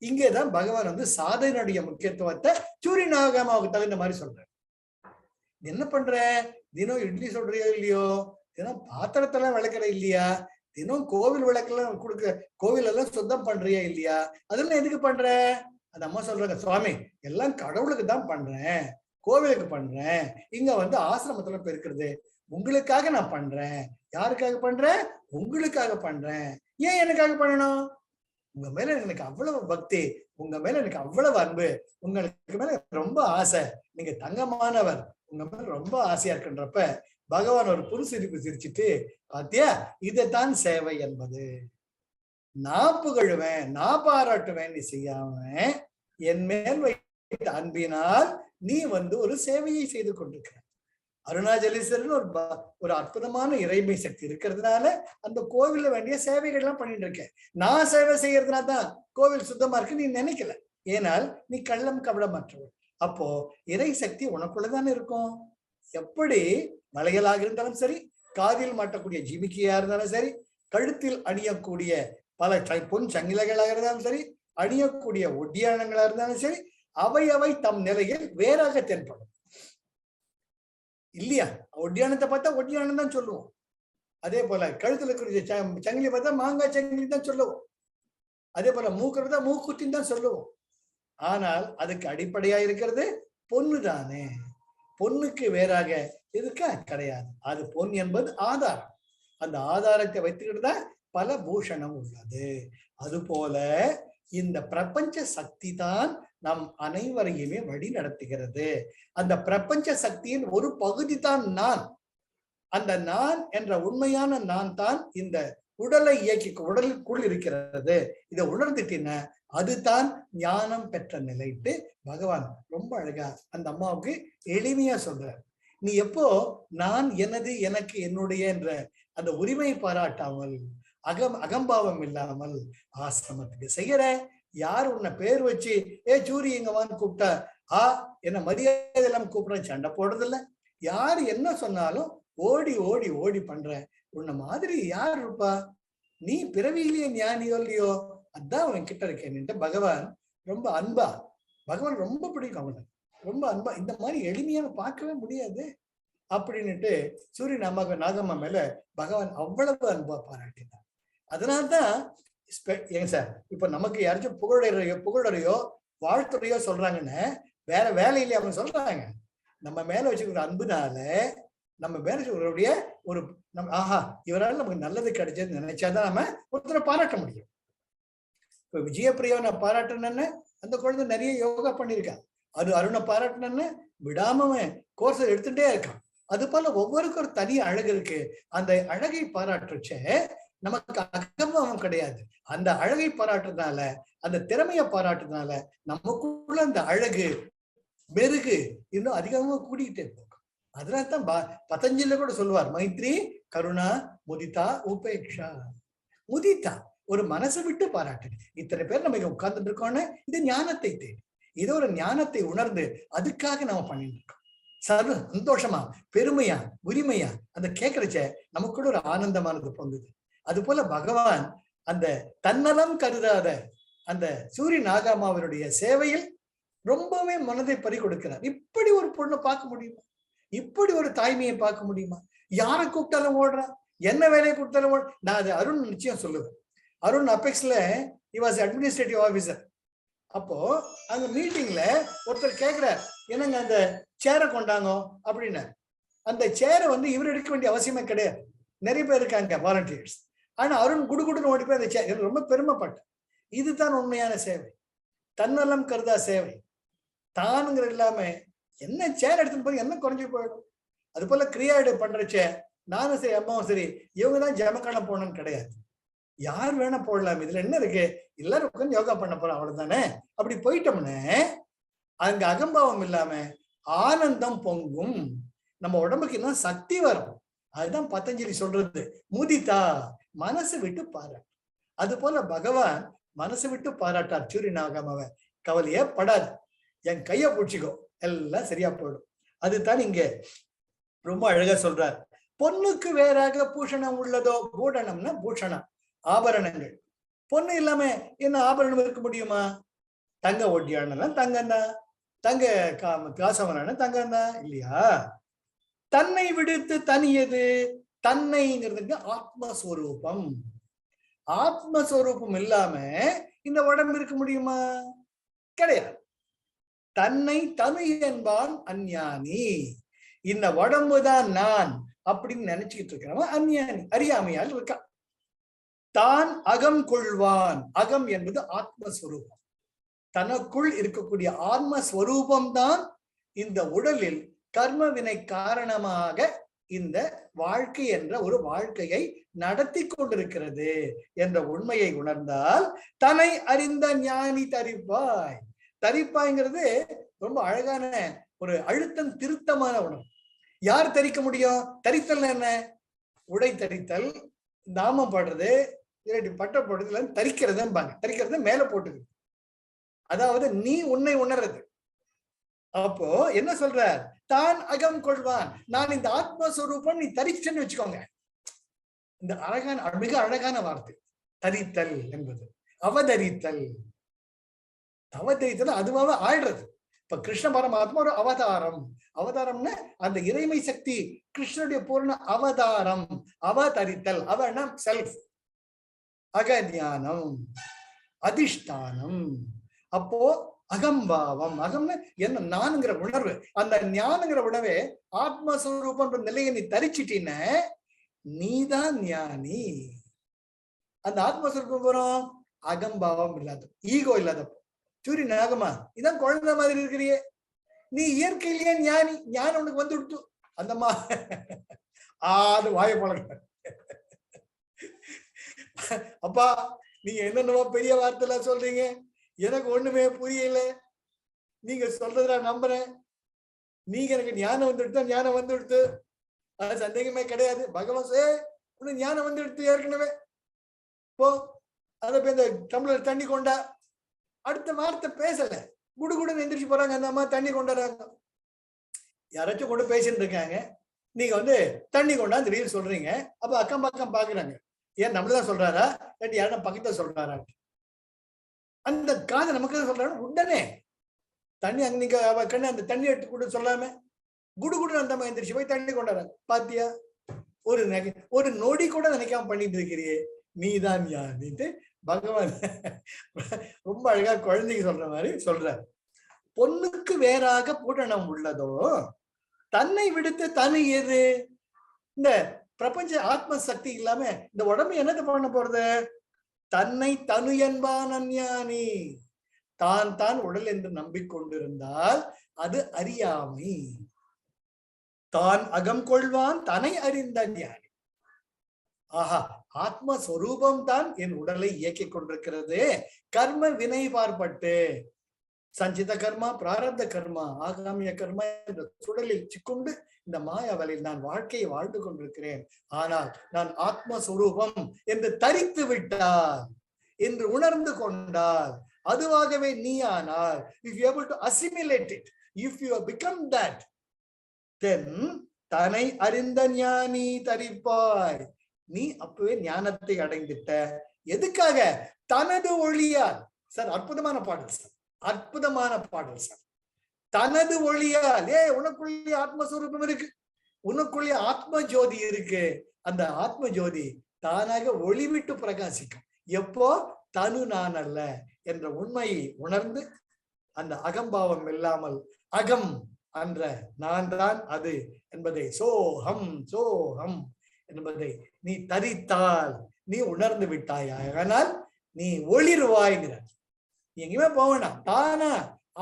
இங்கேதான் பகவான் வந்து சாதனையுடைய முக்கியத்துவத்தை சூரிய நாகமாவுக்கு தகுந்த மாதிரி சொல்றாரு. என்ன பண்ற, தினம் இட்லி சொல்றியோ இல்லையோ, தினம் பாத்திரத்தெல்லாம் விளக்குற இல்லையா, தினம் கோவில் விளக்கெல்லாம் கொடுக்க, கோவில் எல்லாம் சுத்தம் பண்றியா இல்லையா, அதெல்லாம் எதுக்கு பண்ற? அந்த அம்மா சொல்றாங்க, சுவாமி எல்லாம் கடவுளுக்கு தான் பண்றேன், கோவிலுக்கு பண்றேன், இங்க வந்து ஆசிரமத்துல பெருக்கிறது உங்களுக்காக நான் பண்றேன். யாருக்காக பண்றேன்? உங்களுக்காக பண்றேன். ஏன் எனக்காக பண்ணணும்? உங்க மேல எனக்கு அவ்வளவு பக்தி, உங்க மேல எனக்கு அவ்வளவு அன்பு, உங்களுக்கு மேல ரொம்ப ஆசை, நீங்க தங்கமானவர், உங்க மேல ரொம்ப ஆசையா இருக்குன்றப்ப பகவான் ஒரு புது சிரிப்பு சிரிச்சுட்டு, பாத்தியா இதைத்தான் சேவை என்பது, நான் புகழுவேன், நான் பாராட்டுவேன், நீ செய்யாம என் மேல் வைத்த அன்பினால் நீ வந்து ஒரு சேவையை செய்து கொண்டிருக்கிற. அருணாச்சலேஸ்வரன் ஒரு அற்புதமான இறைமை சக்தி இருக்கிறதுனால அந்த கோவில்ல வேண்டிய சேவைகள் எல்லாம் பண்ணிட்டு இருக்கேன். நான் சேவை செய்யறதுனால தான் கோவில் சுத்தமா இருக்கு நீ நினைக்கல, ஏனால் நீ கள்ளம் கபடமற்றவர். அப்போ இறை சக்தி உனக்குள்ளதானே இருக்கும். எப்படி மலைகளாக இருந்தாலும் சரி, காதில் மாட்டக்கூடிய ஜிமிக்கியா இருந்தாலும் சரி, கழுத்தில் அணியக்கூடிய பல பொன் சங்கிலைகளாக இருந்தாலும் சரி, அணியக்கூடிய ஒட்டியானங்களா இருந்தாலும் சரி, அவை தம் நிலையில் வேறாக தென்படும் இல்லையா. ஒட்டியானத்தை பார்த்தா ஒட்டியானம் தான் சொல்லுவோம். அதே போல கழுத்துல இருக்கிற சங்கிலி பார்த்தா மாங்காய் சங்கிலி தான் சொல்லுவோம். அதே போல மூக்கு பார்த்தா மூக்குத்தின்னு தான் சொல்லுவோம். ஆனால் அதுக்கு அடிப்படையா இருக்கிறது பொண்ணு தானே. பொண்ணுக்கு வேறாக இருக்கா? கிடையாது. அது பொன் என்பது ஆதாரம். அந்த ஆதாரத்தை வைத்துக்கிட்டு தான் பல பூஷணம் உள்ளது. அது போல இந்த பிரபஞ்ச சக்தி தான் நம் அனைவரையுமே வழி நடத்துகிறது. அந்த பிரபஞ்ச சக்தியின் ஒரு பகுதி தான் நான். அந்த நான் என்ற உண்மையான நான் தான் இந்த உடலை இயக்கி உடலுக்குள் இருக்கிறது. இதை உணர்ந்துட்டீங்கன்னா அதுதான் ஞானம் பெற்ற நிலைட்டு பகவான் ரொம்ப அழகா அந்த அம்மாவுக்கு எளிமையா சொல்றார். நீ எப்போ நான், எனது, எனக்கு, என்னுடைய என்ற அந்த உரிமை பாராட்டாமல், அகம்பாவம் இல்லாமல் ஆசிரமத்துக்கு செய்யற, யார் உன்னை பேர் வச்சு சூரி எங்கவான்னு கூப்பிட்டா என்ன மரியாதை எல்லாம் கூப்பிடுறேன் சண்டை போடுறதில்ல, யாரு என்ன சொன்னாலும் ஓடி ஓடி ஓடி பண்ற, உன்னை மாதிரி யார் இருப்பா, நீ பிறவியிலேயே ஞானியோ இல்லையோ, அதான் அவன் கிட்ட இருக்கேன்ட்டு பகவான் ரொம்ப அன்பா, பகவான் ரொம்ப பிடிக்கும் அவனை, ரொம்ப அன்பா, இந்த மாதிரி எளிமையான பார்க்கவே முடியாது அப்படின்னுட்டு சூரிய நாகம்மா மேல பகவான் அவ்வளவு அன்பா பாராட்டினார். அதனால்தான் ஏங்க சார், இப்ப நமக்கு யாராச்சும் புகழறையோ வாழ்த்துறையோ சொல்றாங்கன்னு வேற வேலையிலே அவங்க சொல்றாங்க. நம்ம மேல வச்சுக்கிற அன்புனால நம்ம மேல வச்சுக்கிறோடைய ஒரு ஆஹா இவரால் நமக்கு நல்லது கிடைச்சதுன்னு நினைச்சாதான் நம்ம ஒருத்தரை பாராட்ட முடியும். இப்ப விஜயபிரியாவை நான் பாராட்டினேன்னு அந்த குழந்தை நிறைய யோகா பண்ணியிருக்கான். அது அருணை பாராட்டினேன்னு விடாம கோர்ஸ் எடுத்துட்டே இருக்கான். அது போல ஒவ்வொருக்கும் ஒரு தனி அழகு இருக்கு. அந்த அழகை பாராட்டுச்ச நமக்கு அகம்பாவம் கிடையாது. அந்த அழகை பாராட்டுறதுனால, அந்த திறமையை பாராட்டுறதுனால நமக்குள்ள அந்த அழகு மெருகு இன்னும் அதிகமா கூடிக்கிட்டே போகும். அதனால்தான் பதஞ்சலில கூட சொல்லுவார், மைத்ரி கருணா முதிதா உபேக்ஷா. முதிதா ஒரு மனசை விட்டு பாராட்டு. இத்தனை பேர் நம்ம இங்க உட்கார்ந்துட்டு இருக்கோம்னு இது ஞானத்தை தேடி, இது ஒரு ஞானத்தை உணர்ந்து அதுக்காக நம்ம பண்ணிட்டு இருக்கோம். சந்தோஷமா, பெருமையா, உரிமையா அந்த கேட்கறச்ச நமக்குள்ள ஒரு ஆனந்தமானது பொங்குது. அது போல பகவான் அந்த தன்னலம் கருதாத அந்த சூரிய நாகம்மாவினுடைய சேவையில் ரொம்பவே மனதை பறி கொடுக்கிறார். இப்படி ஒரு பொண்ணை பார்க்க முடியுமா? இப்படி ஒரு தாய்மையை பார்க்க முடியுமா? யாரை கூப்பிட்டாலும் ஓடுறான், என்ன வேலையை கொடுத்தாலும் நான் அது அருண் நிச்சயம் சொல்லுவேன். அருண் அபெக்ஸ்ல he was அட்மினிஸ்ட்ரேட்டிவ் ஆபீசர். அப்போ அங்க மீட்டிங்ல ஒருத்தர் கேட்கிறார், என்னங்க அந்த சேரை கொண்டாங்க அப்படின்னு. அந்த சேரை வந்து இவர் எடுக்க வேண்டிய அவசியமே கிடையாது, நிறைய பேர் இருக்காங்க வாலண்டியர்ஸ். ஆனா அருண் குடுகுடுன்னு ஓடி போய் அந்த சேர் ரொம்ப பெருமைப்பட்டேன். இதுதான் உண்மையான சேவை, தன்னலம் கருதா சேவை. தானுங்கிற இல்லாம என்ன சேர் எடுத்துன்னு போய் என்ன குறைஞ்சு போயிடும். அது போல கிரியாடு பண்றச்ச நானும் சரி அம்மாவும் சரி இவங்கதான் ஜமக்காலம் போடணும்னு கிடையாது, யார் வேணா போடலாம். இதுல என்ன இருக்கு, எல்லாரும் உட்காந்து யோகா பண்ண போறோம் அவ்வளவுதானே. அப்படி போயிட்டோம்னு அங்க அகம்பாவம் இல்லாம ஆனந்தம் பொங்கும், நம்ம உடம்புக்கு இன்னும் சக்தி வரும். அதுதான் பதஞ்சலி சொல்றது, முதிதா மனசு விட்டு பாராட்டு. அது போல பகவான் மனசு விட்டு பாராட்டார் சூரிய நாகம்மாவை. கவலையே படாது, என் கைய பிடிச்சிக்கோ, எல்லாம் சரியா போயிடும். அதுதான் இங்க ரொம்ப அழகா சொல்றார். பொண்ணுக்கு வேறாக பூஷணம் உள்ளதோ, பூடணம்னா பூஷணம் ஆபரணங்கள். பொண்ணு இல்லாம என்ன ஆபரணம் இருக்க முடியுமா? தங்க ஒட்டியானா தங்கம் தான், தங்க காசவனான தங்கம் தான் இல்லையா? தன்னை விடுத்து தனியது, தன்னைங்கிறதுக்கு ஆத்மஸ்வரூபம். ஆத்மஸ்வரூபம் இல்லாம இந்த உடம்பு இருக்க முடியுமா? கிடையாது. தன்னை தனு என்பான் அஞ்ஞானி. இந்த உடம்புதான் நான் அப்படின்னு நினைச்சுக்கிட்டு இருக்கிறவன் அஞ்ஞானி, அறியாமையால் இருக்கான். தான் அகம் கொள்வான். அகம் என்பது ஆத்மஸ்வரூபம். தனக்குள் இருக்கக்கூடிய ஆத்மஸ்வரூபம் தான் இந்த உடலில் கர்ம வினை காரணமாக இந்த வாழ்க்கை என்ற ஒரு வாழ்க்கையை நடத்தி கொண்டிருக்கிறது என்ற உண்மையை உணர்ந்தால் தன்னை அறிந்த ஞானி தரிப்பாய். தரிப்பாய்ங்கிறது ரொம்ப அழகான ஒரு அழுத்தம் திருத்தமான உணர்வு. யார் தரிக்க முடியும்? தரித்தல் என்ன? உடை தரித்தல், நாமம் பாடுறது, பட்ட போடுறதுல தரிக்கிறதும்பாங்க. தரிக்கிறது மேல போட்டுக்குது. அதாவது நீ உன்னை உணர்றது. அப்போ என்ன சொல்ற? தான் அகம் கொள்வான். நான் இந்த ஆத்மஸ்வரூபம் நீ தரிச்சன்னு வச்சுக்கோங்க. இந்த அழகான மிக அழகான வார்த்தை தரித்தல் என்பது. அவதரித்தல். அவதரித்தல் அதுவாக ஆயிடுறது. இப்ப கிருஷ்ண பரமாத்மா ஒரு அவதாரம். அவதாரம்னா அந்த இறைமை சக்தி கிருஷ்ணனுடைய பூர்ண அவதாரம். அவதரித்தல். அவனா செல்ஃப், அகஞானம், அதிஷ்டானம். அப்போ அகம்பாவம். அகம்னா என்ன? நானுங்கிற உணர்வு. அந்த ஞானங்கிற உணர்வே ஆத்மஸ்வரூபன்ற நிலையை நீ தரிச்சிட்டின, நீதான் ஞானி. அந்த ஆத்மஸ்வரூபம் வரும் அகம்பாவம் இல்லாத, ஈகோ இல்லாதப்போ. சூரிய நாகமா, இதான் குழந்தை மாதிரி இருக்கிறியே, நீ இயற்கையிலேயே ஞானி. ஞானம் உனக்கு வந்து விடுத்து அந்தமா அது வாய பழக்க. அப்பா நீங்க என்னென்னவோ பெரிய வார்த்தை சொல்றீங்க, எனக்கு ஒண்ணுமே புரியல. நீங்க சொல்றத நம்புறேன். நீங்க எனக்கு ஞானம் வந்துடுத்து, ஞானம் வந்து விடுத்து, அது சந்தேகமே கிடையாது. பகவான் உனக்கு ஞானம் வந்து எடுத்து ஏற்கனவே போ. அதை போய் இந்த டம்ளர் தண்ணி கொண்டா, அடுத்த வார்த்தை பேசல, குடுகுடுன்னு எந்திரிச்சு போறாங்க. அந்த அம்மா தண்ணி கொண்டாடுறாங்க. யாராச்சும் கொண்டு பேசிட்டு இருக்காங்க, நீங்க தண்ணி கொண்டா அந்த ரீல் சொல்றீங்க. அப்ப அக்கம் பக்கம் பாக்குறாங்க, ஏன் நம்மளதான் சொல்றாரா இல்லாட்டி யாரும் பக்கத்துல சொல்றாரா? அந்த காதை நமக்கு சொல்றாரு. உடனே தண்ணி அங்க நீங்க கண்ணு அந்த தண்ணி எடுத்து கூட சொல்லாம குடுகுடு அந்த அம்மா எந்திரிச்சு போய் தண்ணி கொண்டாடுறாங்க. பாத்தியா, ஒரு நொடி கூட நினைக்காம பண்ணிட்டு இருக்கிறியே, நீதான் யாருன்ட்டு பகவான் ரொம்ப அழகா குழந்தைக்கு சொல்ற மாதிரி சொல்ற. பொண்ணுக்கு வேறாக பூரணம் உள்ளதோ தன்னை விடுத்து தனு எது? இந்த பிரபஞ்ச ஆத்ம சக்தி இல்லாம இந்த உடம்பு என்னது பண்ண போறது? தன்னை தனு என்பான் அஞ்ஞானி. தான் தான் உடல் என்று நம்பிக்கொண்டிருந்தால் அது அறியாமை. தான் அகம் கொள்வான் தன்னை அறிந்த ஞானி. ஆஹா, ஆத்மஸ்வரூபம் தான் என் உடலை இயக்கிக் கொண்டிருக்கிறது. கர்ம வினை பார்ப்பட்டு சஞ்சித கர்மா, பிராரப்த கர்மா, ஆகாமிய கர்மா என்ற சுடலில் சிக்கொண்டு இந்த மாயாவலில் நான் வாழ்க்கையை வாழ்ந்து கொண்டிருக்கிறேன். ஆனால் நான் ஆத்மஸ்வரூபம் என்று தரித்து விட்டால், என்று உணர்ந்து கொண்டால், அதுவாகவே நீ ஆனால், if you are able to assimilate it, if you have become that, then தன்னை அறிந்த ஞானி தரிப்பாய். நீ அப்பவே ஞானத்தை அடைந்துட்ட. எதுக்காக? தனது ஒளியால். சார் அற்புதமான பாடல் சார், அற்புதமான பாடல் சார். தனது ஒளியால். உனக்குள்ளே ஆத்மஸ்வரூபம் இருக்கு, உனக்குள்ளே ஆத்ம ஜோதி இருக்கு. அந்த ஆத்ம ஜோதி தானாக ஒளிவிட்டு பிரகாசிக்கும். எப்போ? தனு நான் அல்ல என்ற உண்மையை உணர்ந்து அந்த அகம்பாவம் இல்லாமல் அகம் என்ற நான் தான் அது என்பதை சோகம் சோகம் என்பதை நீ தரித்தால் நீ உணர்ந்து விட்டாயா, ஆனால் நீ ஒளிருவாய்கிறார். நீ எங்கேயுமே போவேனா, தானா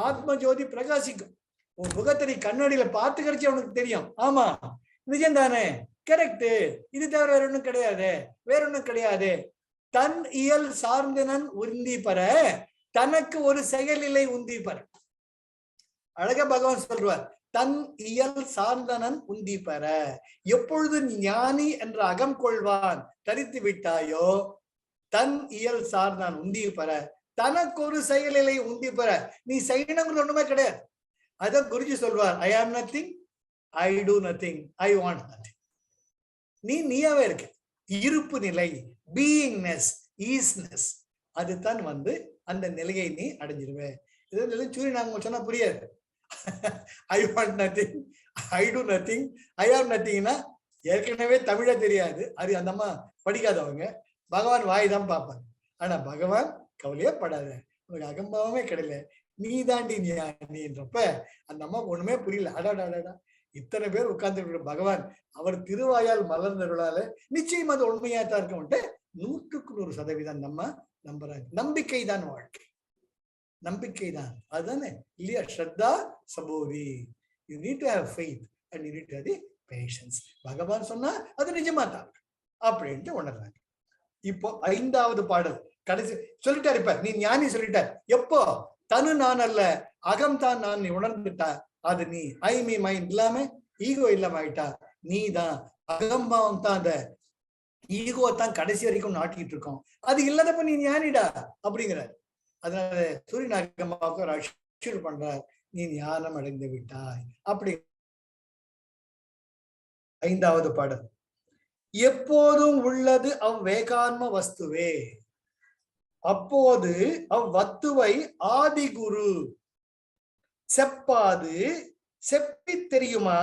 ஆத்ம ஜோதி பிரகாசிக்கும். உன் முகத்தை கண்ணாடியில பார்த்து கிடைச்சி அவனுக்கு தெரியும். ஆமா நிஜம் தானே, கரெக்ட், இது தவிர வேற ஒண்ணும் கிடையாது, வேற ஒண்ணும் கிடையாது. தன் இயல் சார்ந்தனன் உந்தி பெற, தனக்கு ஒரு செயலிலை உந்தி பெற. அழகா பகவான் சொல்றார், தன் இயல் சார்ந்தனன் உந்தி பெற. எப்பொழுது ஞானி என்ற அகம் கொள்வான் தரித்து விட்டாயோ, தன் இயல் சார்ந்தான் உந்தி பெற, தனக்கு ஒரு செயலிலை உந்தி பெற. நீ செய்யணுங்கிறது ஒண்ணுமே கிடையாது. அதான் குருஜி சொல்வார், ஐ ஆம் நத்திங், ஐ டூ நத்திங், ஐ வாண்ட் நத்திங். நீ நீயாவே இருக்க. இருப்பு நிலை, பீயிங்னஸ், ஈஸ்னஸ், அதுதான் அந்த நிலையை நீ அடைஞ்சிருவே. இது சூரிய நாங்க சொன்னா புரியாது. I want nothing, I do nothing, I have நத்திங்னா ஏற்கனவே தமிழ தெரியாது, அது அந்த அம்மா படிக்காதவங்க பகவான் வாய் தான் பார்ப்பாங்க. ஆனா பகவான் கவலையே படாத, உனக்கு அகம்பாவமே கிடையல, நீ தாண்டி நீன்றப்ப அந்த அம்மா ஒண்ணுமே புரியல. அடாடாடா, இத்தனை பேர் உட்கார்ந்து பகவான் அவர் திருவாயால் மலர்ந்தருளால நிச்சயம் அது உண்மையாத்தான் இருக்கும்ட்டு 100% நம்ம நம்புறாங்க. நம்பிக்கை தான் வாழ்க்கை, நம்பிக்கை தான் அதுதானே இல்லையா? Shraddha saburi, you need to have faith and you need to have patience. பகவான் சொன்னா அது நிஜமா தான் அப்படின்ட்டு உணர்றாங்க. இப்போ 5வது பாடல் கடைசி சொல்லிட்டாரு. இப்ப நீ ஞானி சொல்லிட்டார். எப்போ? தனு நான் அல்ல, அகம் தான் நான், நீ உணர்ந்துட்டா. அது நீ ஐ மீ மைண்ட் இல்லாம ஈகோ இல்லாம ஆயிட்டா. நீ தான் அகம்பாவம் தான், அந்த ஈகோ தான் கடைசி வரைக்கும் நாட்டிட்டு இருக்கோம். அது இல்லாதப்ப நீ ஞானிடா அப்படிங்கிற. அதனால சூரியநாகம்மாவுக்கு ஒரு அஷ்யூர் பண்றார், நீ ஞானம் அடைந்து விட்டாய் அப்படி. 5வது பாடல், எப்போதும் உள்ளது அவ்வேகான்ம வஸ்துவே, அப்போது அவ்வத்துவை ஆதிகுரு செப்பாது செப்பி தெரியுமா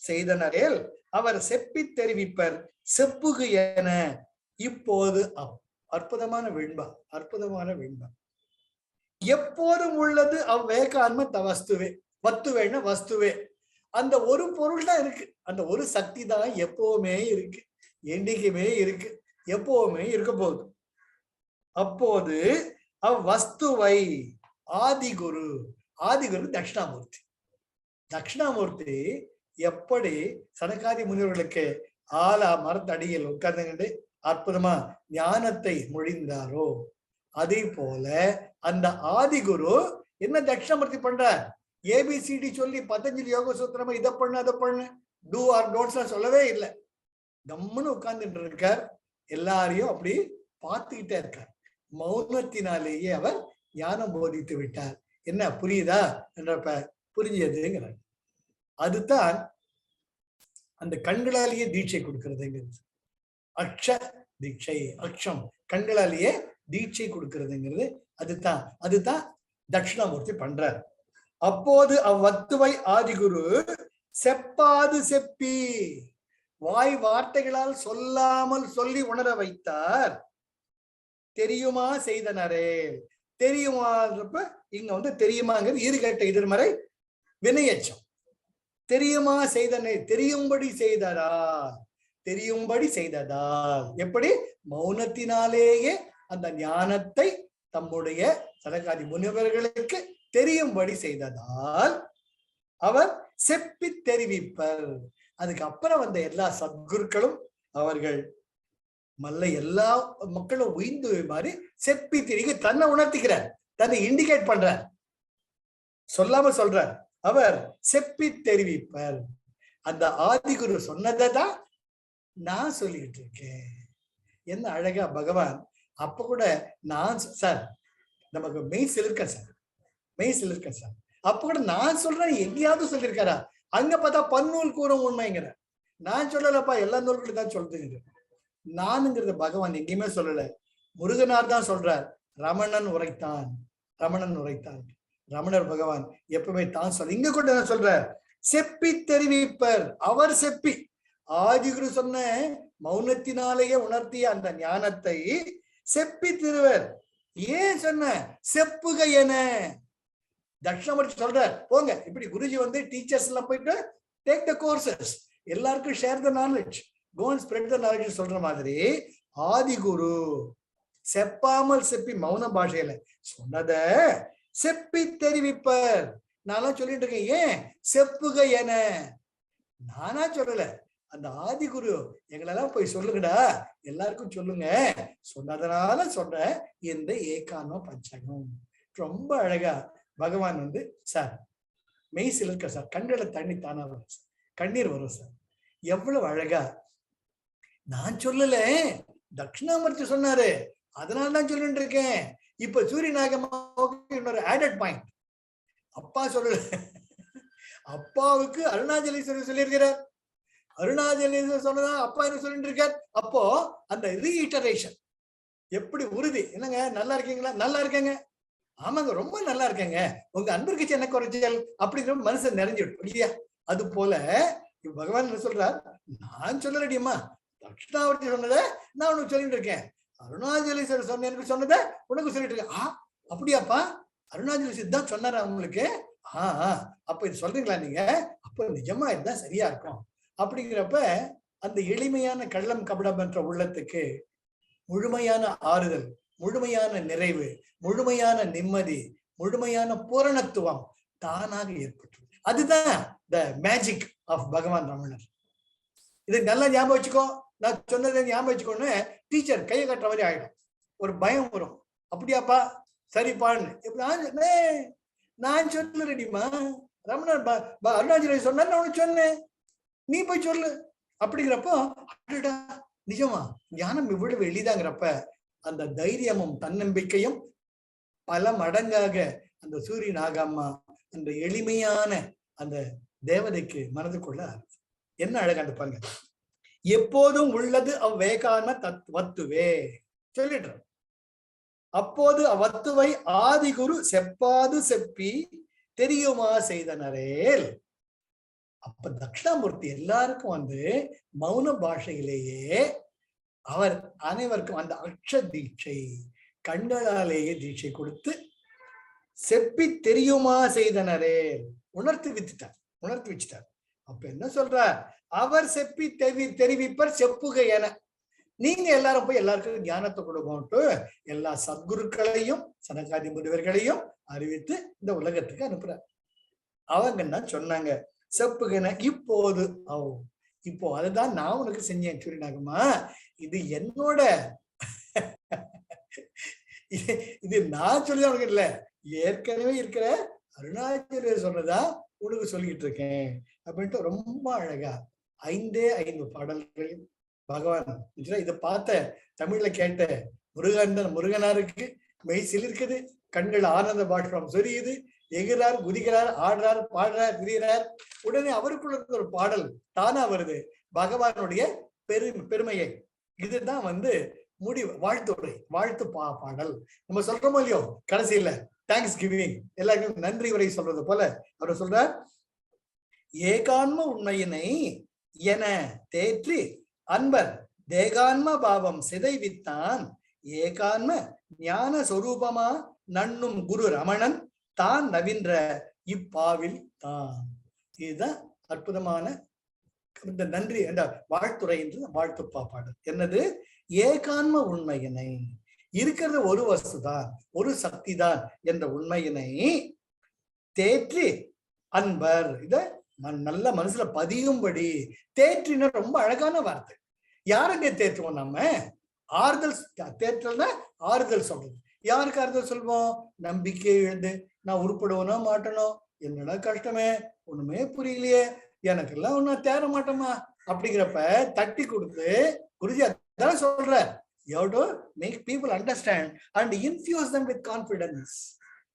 செய்தனரேல் அவர் செப்பி தெரிவிப்பர் செப்புகு என இப்போது அற்புதமான வெண்பா, அற்புதமான வெண்பா. எப்போதும் உள்ளது அவ்வேகான்ம வஸ்துவே, வத்துவேன்னா வஸ்துவே, அந்த ஒரு பொருள் தான் இருக்கு, அந்த ஒரு சக்தி தான் எப்பவுமே இருக்கு, என்னைக்குமே இருக்கு, எப்பவுமே இருக்க போகுது. அப்போது அவ்வஸ்துவை ஆதிகுரு, ஆதிகுரு தட்சிணாமூர்த்தி. தட்சிணாமூர்த்தி எப்படி சனகாதி முனிவர்களுக்கு ஆலா மரத்தடியில் உட்கார்ந்து அற்புதமா ஞானத்தை மொழிந்தாரோ, அதே போல அந்த ஆதிகுரு என்ன தட்சிணாமூர்த்தி பண்றார்? ஏபிசிடி சொல்லி பதஞ்சலி யோக சூத்திரமா இதை பண்ணு அதை பண்ணு டூ ஆர் டோன்ட்ஸ் சொல்லவே இல்லை. கம்முன்னு உட்கார்ந்துட்டு இருக்கார், எல்லாரையும் அப்படி பார்த்துக்கிட்டே இருக்கார். மௌனத்தினாலேயே அவர் ஞானம் போதித்து விட்டார். என்ன புரியுதா என்றப்ப புரிஞ்சதுங்கிறார். அதுதான் அந்த கண்களாலேயே தீட்சை கொடுக்கறதுங்கிறது. அக்ஷ தீட்சை, அக்ஷம் கண்களாலேயே தீட்சை கொடுக்கறதுங்கிறது. அதுதான் தட்சிணாமூர்த்தி பண்றார். அப்போது அவ்வத்துவை ஆதிகுரு செப்பாது செப்பி, வாய் வார்த்தைகளால் சொல்லாமல் சொல்லி உணர வைத்தார். தெரியுமா செய்தனரே, தெரியுமான்றப்ப இங்க தெரியுமாங்கிறது ஈறுகட்ட எதிர்மறை வினையச்சம். தெரியுமா செய்தனே, தெரியும்படி செய்தரா, தெரியும்படி செய்ததால். எப்படி? மௌனத்தினாலேயே அந்த ஞானத்தை தம்முடைய சனகாதி முனிவர்களுக்கு தெரியும்படி செய்ததால் அவர் செப்பி தெரிவிப்பர். அதுக்கு அப்புறம் வந்த எல்லா சத்குருக்களும் அவர்கள் மல்ல எல்லா மக்களும் உயிர்ந்து மாதிரி செப்பி திரிகை தன்னை உணர்த்திக்கிறார், தன்னை இண்டிகேட் பண்றார், சொல்லாம சொல்றார். அவர் செப்பி தெரிவிப்பர். அந்த ஆதிகுரு சொன்னதை தான் நான் சொல்லிட்டு இருக்கேன். என்ன அழகா பகவான் அப்ப கூட நான் சார் நமக்கு மெய் சிலிருக்க சார், மெய் சிலிருக்க சார். அப்ப கூட நான் சொல்றேன் எங்கேயாவது சொல்லியிருக்காரா? அங்க பார்த்தா பன்னூல் கூறும் உண்மைங்கிற. நான் சொல்லலப்பா, எல்லா நூல்களும் தான் சொல்லுங்க. நானுங்கிறது பகவான் எங்கேயுமே சொல்லல, முருகனார் தான் சொல்றார். ரமணன் உரைத்தான், ரமணன் உரைத்தான். ரமணர் பகவான் எப்பவுமே தான் சொல்ல. இங்க கூட என்ன சொல்றார்? செப்பி தெரிவிப்பர். அவர் செப்பி, ஆதிகுரு சொன்ன மௌனத்தினாலேயே உணர்த்திய அந்த ஞானத்தை செப்பி திருவர். ஏன் சொன்ன? செப்புக என தட்சிணாமூர்த்தி சொல்றார். போங்க, இப்படி குருஜி டீச்சர்ஸ் எல்லாம் போயிட்டு டேக் த கோர்சஸ், எல்லாருக்கும் share the knowledge, go and spread the knowledge சொல்ற மாதிரி ஆதிகுரு செப்பாமல் செப்பி மௌன பாஷையில சொன்னத செப்பி தெரிவிப்பர். நான் சொல்லிட்டு இருக்கேன். ஏன் செப்புக என? நானா சொல்லல, அந்த ஆதிகுரு எங்களெல்லாம் போய் சொல்லுங்கடா, எல்லாருக்கும் சொல்லுங்க, சொன்னதனால சொன்ன இந்த ஏகான்ம பஞ்சகம். ரொம்ப அழகா பகவான் சார் மெய் சிலிர்க்க சார், கண்களை தண்ணி தானா வரும் சார், கண்ணீர் வரும் சார். எவ்வளவு அழகா! நான் சொல்லல, தட்சிணாமூர்த்தி சொன்னாரு, அதனாலதான் சொல்லிட்டு இருக்கேன். இப்ப சூரியநாகம்மாவுக்கு இன்னொரு ஆடட் பாயிண்ட். அப்பா சொல்லல, அப்பாவுக்கு அருணாச்சலேஸ்வரர் சொல்லியிருக்கிறார். அருணாச்சலேஸ்வரர் சொன்னதா அப்பா என்ன சொல்லிட்டு இருக்கார். அப்போ அந்த ரீஇட்டரேஷன், எப்படி உறுதி. என்னங்க நல்லா இருக்கீங்களா? நல்லா இருக்கேங்க. ஆமாங்க ரொம்ப நல்லா இருக்கேங்க. உங்க அன்பிற்கு என்ன குறைச்சல் அப்படிங்கிற மனசை நிறைஞ்சிடும் இல்லையா? அது போல பகவான் என்ன சொல்றார், நான் சொல்லலடியம்மா, தட்சிணாவர்த்தி சொன்னதை நான் உனக்கு சொல்லிட்டு இருக்கேன். அருணாச்சலேஸ்வரர் சொன்ன எனக்கு சொன்னதை உனக்கு சொல்லிட்டு இருக்கேன். அப்படியாப்பா, அருணாச்சலேஸ்வரர் தான் சொன்னாரா உங்களுக்கு? அப்ப இது சொல்றீங்களா நீங்க? அப்ப நிஜமா இதுதான் சரியா இருக்கும். அப்படிங்கிறப்ப அந்த எளிமையான கள்ளம் கபடம் என்ற உள்ளத்துக்கு முழுமையான ஆறுதல், முழுமையான நிறைவு, முழுமையான நிம்மதி, முழுமையான பூரணத்துவம் தானாக ஏற்பட்டு. அதுதான் த மேஜிக் ஆஃப் பகவான் ரமணர். இது நல்லா ஞாபகம் வச்சுக்கோ, நான் சொன்னதை ஞாபகம் வச்சுக்கோன்னு டீச்சர் கையை கட்டுற மாதிரி ஆயிடும். ஒரு பயம் வரும். அப்படியாப்பா சரிப்பான்னு நான் சொல்ல ரெடிமா, ரமணர் அருணாச்சலேஸ்வரர் சொன்ன நான் உனக்கு சொன்னேன், நீ போய் சொல்லு அப்படிங்கிறப்போ நிஜமா ஞானம் இவ்வளவு எளிதாங்கிறப்ப அந்த தைரியமும் தன்னம்பிக்கையும் பல மடங்காக அந்த சூரியன் ஆகாமா அந்த எளிமையான அந்த தேவதைக்கு மனதுக்குள்ள என்ன அழகாண்டு பாருங்க. எப்போதும் உள்ளது அவ்வேகான வத்துவே சொல்லிடுற. அப்போது அவ்வத்துவை ஆதிகுரு செப்பாது செப்பி தெரியுமா செய்தனரேல். அப்ப தட்சிணாமூர்த்தி எல்லாருக்கும் மௌன பாஷையிலேயே அவர் அனைவருக்கும் அந்த அக்ஷ தீட்சை கண்களாலேயே தீட்சை கொடுத்து செப்பி தெரியுமா செய்தனரே உணர்த்தி வச்சுட்டார். அப்ப என்ன சொல்றார், அவர் செப்பி தெரிவிப்பர் செப்புக என. நீங்க எல்லாரும் போய் எல்லாருக்கும் ஞானத்தை கொடுக்கோன்ட்டு எல்லா சத்குருக்களையும் சனகாதி முனிவர்களையும் அறிவித்து இந்த உலகத்துக்கு அனுப்புறார். அவங்க என்ன சொன்னாங்க, செப்புகன இப்போது இப்போ அதுதான் நான் உனக்கு செஞ்சேன் சூரியனாகமா. இது என்னோட இது நான் சொல்லி உனக்கு இல்ல, ஏற்கனவே இருக்கிற அருணாச்சலேஸ்வரர் சொன்னதா உனக்கு சொல்லிட்டு இருக்கேன் அப்படின்ட்டு ரொம்ப அழகா 5 பாடல்கள் பகவான். இதை பார்த்த தமிழ்ல கேட்ட முருகனாருக்கு மெய் சிலிர்க்குது, கண்கள் ஆனந்த பாஷ்பம் சொரியுது, எகிறார் குதிக்கிறார், ஆடுறார் பாடுறார் திரிகிறார். உடனே அவருக்குள்ள ஒரு பாடல் தானா வருது, பகவானுடைய பெருமையை. இதுதான் முடிவு வாழ்த்து பாடல். நம்ம சொல்றோமோ இல்லையோ, கடைசியில தேங்க்ஸ் கிவிங் எல்லாருக்கும் நன்றி உரை சொல்றது போல அவர் சொல்றார், ஏகான்ம உண்மையினை என தேற்றி அன்பர் தேகான்ம பாவம் சிதைவித்தான் ஏகான்ம ஞான சொரூபமா நண்ணும் குரு ரமணன் தான் நவின்ற இப்பாவில் தான். இதுதான் அற்புதமான இந்த நன்றி என்ற வாழ்த்துறை என்று வாழ்த்து பாப்பாடு. என்னது, ஏகான்ம உண்மையினை, இருக்கிறது ஒரு வஸ்துதான், ஒரு சக்தி தான் என்ற உண்மையினை தேற்றி அன்பர், இத நல்ல மனசுல பதியும்படி. தேற்றின ரொம்ப அழகான வார்த்தை. யாருங்க தேற்றுவோம் நம்ம? ஆறுதல். தேற்றல்னா ஆறுதல் சொல்றது. யாருக்கு ஆறுதல் சொல்வோம்? நம்பிக்கை இழந்து நான் உருப்படுவனோ மாட்டனோ, என்னடா கஷ்டமே, ஒண்ணுமே புரியலையே, எனக்கு எல்லாம் ஒன்னும் தேர மாட்டோமா அப்படிங்கிறப்ப தட்டி கொடுத்து குருஜி அதான் சொல்ற, you have to make people understand and infuse them with confidence.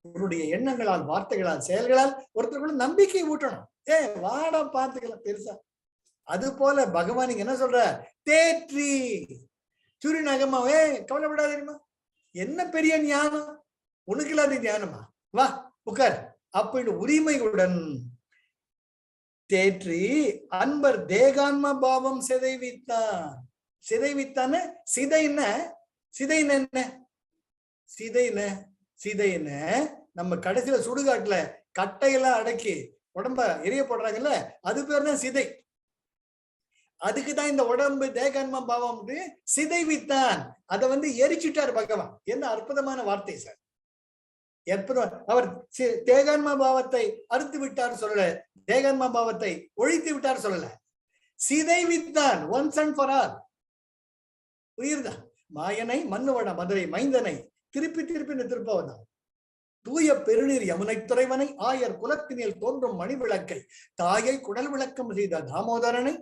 உன்னுடைய எண்ணங்களால் வார்த்தைகளால் செயல்களால் ஒருத்தருக்குள்ள நம்பிக்கை ஊட்டணும். வாடா பார்த்துக்கலாம் பெருசா. அது போல பகவான் என்ன சொல்ற, தேற்றி சூரியனாகமாவே கவலைப்படாதீங்கம்மா, என்ன பெரிய ஞானம் உனக்கு இல்லாத ஞானமா, வா உட்கார் அப்படின்னு உரிமையுடன் தேற்றி அன்பர் தேகான்ம பாவம் சிதைவித்தான். சிதைவித்தான சிதைன நம்ம கடைசியில சுடுகாட்டுல கட்டையெல்லாம் அடக்கி உடம்ப எரிய போடுறாங்கல்ல, அது பேர் தான் சிதை. அதுக்குதான் இந்த உடம்பு தேகான்ம பாவம் சிதைவித்தான். அதை எரிச்சுட்டார் பகவான். என்ன அற்புதமான வார்த்தை சார், அவர் தேகான்ம பாவத்தை அறுத்து விட்டார் சொல்லல, தேகான்ம பாவத்தை ஒழித்து விட்டார் சொல்லல, சிதைவித்தான் ஒன்ஸ் அண்ட் ஃபார் ஆல். புரியுதா? மாயனை மண்ணுவட மதுரை மைந்தனை திருப்பி திருப்பவதான். தூய பெருநீர் யமுனை துறைவனை ஆயர் குலத்தினில் தோன்றும் மணி விளக்கை தாயை குடல் விளக்கம் செய்த தாமோதரனை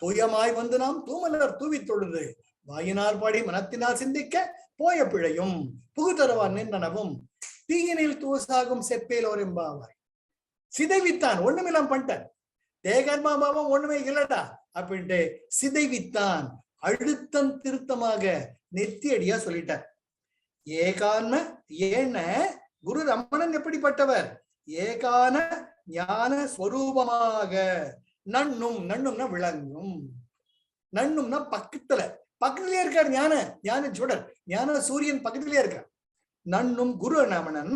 தூயமாய் நாம் தூமலர் தூவி தொழுது வாயினார் பாடி மனத்தினால் சிந்திக்க போய பிழையும் புகுதருவார் நின்றனவும் தீயினில் தூசாகும் செப்பேலோர் என்பாவாய். சிதைவித்தான், ஒண்ணுமில்லாம் பண்ணிட்டார். தேகர்மாபாவம் ஒண்ணுமே இல்லடா அப்படின்ட்டு சிதைவித்தான். அழுத்தம் திருத்தமாக நெத்தியடியா சொல்லிட்டார். ஏகான்ம ஏன குரு ரமணன் எப்படிப்பட்டவர்? ஏகான ஞான ஸ்வரூபமாக நண்ணும், நண்ணும்னா விளங்கும், நண்ணும்னா பக்கத்திலே இருக்கார். ஞான சுடர், ஞான சூரியன் பக்கத்திலே இருக்கார். நண்ணும் குரு ரமணன்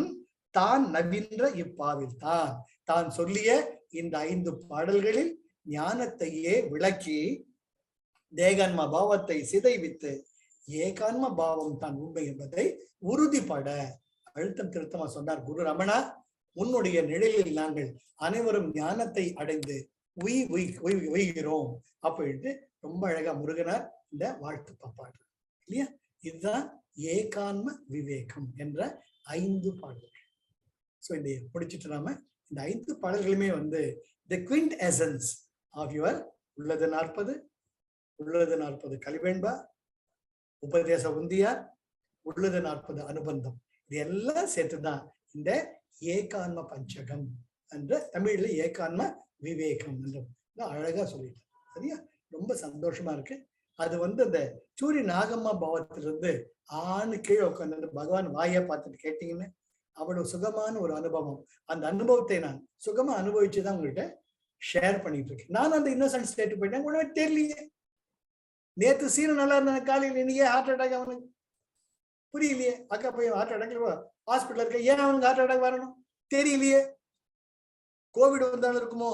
தான் நவின்ற இப்பாவில் தான் சொல்லிய இந்த 5 பாடல்களில் ஞானத்தையே விளக்கி தேகான்ம பாவத்தை சிதைவித்து ஏகான்ம பாவம் தான் உண்மை என்பதை உறுதிப்பட அழுத்தம் திருத்தமா சொன்னார். குரு ரமணா, உன்னுடைய நிழலில் நாங்கள் அனைவரும் ஞானத்தை அடைந்து உய்கிறோம் அப்படின்ட்டு ரொம்ப அழகா முருகனார் இந்த வாழ்த்து பாப்பாடு இல்லையா? இதுதான் ஏகான்ம விவேகம் என்ற 5 பாடல்கள். ஸோ இந்த முடிச்சுட்டு நாம இந்த 5 பாடல்களுமே தி குவிண்ட் எசன்ஸ் ஆஃப் யுவர் உள்ளது 40 கலிவேண்பா, உபதேச உந்தியார், உள்ளது 40 அனுபந்தம், இது எல்லாம் சேர்த்துதான் இந்த ஏகான்ம பஞ்சகம் என்ற தமிழ்ல ஏகான்ம விவேகம் என்று அழகா சொல்லிட்டேன். சரியா? ரொம்ப சந்தோஷமா இருக்கு. அது அந்த சூரிய நாகம்மா பாவத்திலிருந்து ஆணு கீழே உட்காந்து பகவான் வாயை பார்த்துட்டு கேட்டீங்கன்னு அவ்வளவு சுகமான ஒரு அனுபவம். அந்த அனுபவத்தை நான் சுகமா அனுபவிச்சுதான் உங்கள்கிட்ட ஷேர் பண்ணிட்டு இருக்கேன். நான் அந்த இன்னசென்ட் ஸ்டேட் போயிட்டேன், உடனே தெரியலையே. நேத்து சீன நல்லா இருந்த காலையில் இன்னைக்கு ஹார்ட் அட்டாக் அவனுக்கு புரியலையே. அக்கா போய் ஹார்ட் அட்டாக் ஹாஸ்பிட்டல் இருக்க, ஏன் அவனுக்கு ஹார்ட் அட்டாக் வரணும் தெரியலையே. கோவிட் வந்தாலும் இருக்குமோ,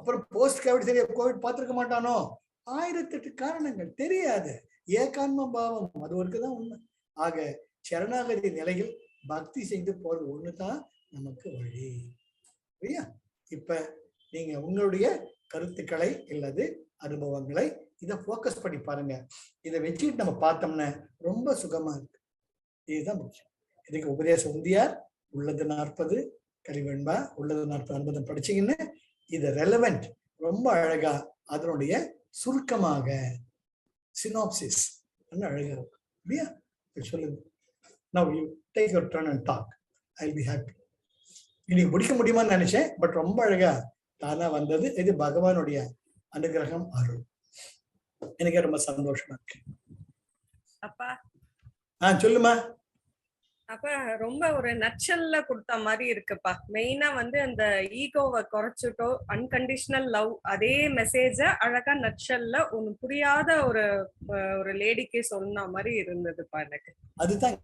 அப்புறம் போஸ்ட் கோவிட் சரியா கோவிட் பார்த்திருக்க மாட்டானோ, 1008 காரணங்கள் தெரியாது. ஏகான்ம பாவம் அது ஒருக்குதான் உண்மை. ஆக சரணாகதி நிலையில் பக்தி செய்து போறது ஒண்ணுதான் நமக்கு வழி. சரியா? இப்ப நீங்க உங்களுடைய கருத்துக்களை இல்லது அனுபவங்களை இதை போக்கஸ் பண்ணி பாருங்க. இதை வச்சுட்டு நம்ம பார்த்தோம்னா ரொம்ப சுகமா இருக்கு. இதுதான் முக்கியம். இதுக்கு உபதேச உந்தியார், உள்ளது 40 கலிவெண்பா, உள்ளது 40 அனுபவம் படிச்சீங்கன்னு இது ரெலவெண்ட் ரொம்ப அழகா அதனுடைய சுருக்கமாக சினாப்சிஸ் அழகா இருக்கும் இல்லையா? சொல்லுங்க. Now you take your turn and talk. I'll be happy. இன்னைக்கு முடிக்க முடியுமான்னு நினைச்சேன், பட் ரொம்ப அழகா தானா வந்தது. இது பகவானுடைய அனுகிரகம், அருள். எனக்கு ரொம்ப சந்தோஷமா இருக்கு. அப்பா சொல்லுமா. அப்ப ரொம்ப ஒரு நட்சல்ல கொடுத்த மாதிரி இருக்குப்பா. மெயினா அந்த ஈகோவை குறைச்சிட்டோ அன்கண்டிஷனல் லவ் அதே மெசேஜ அழகா நட்சல்ல ஒண்ணு புரியாத ஒரு லேடிக்கு சொன்ன மாதிரி இருந்ததுப்பா எனக்கு. அதுதான்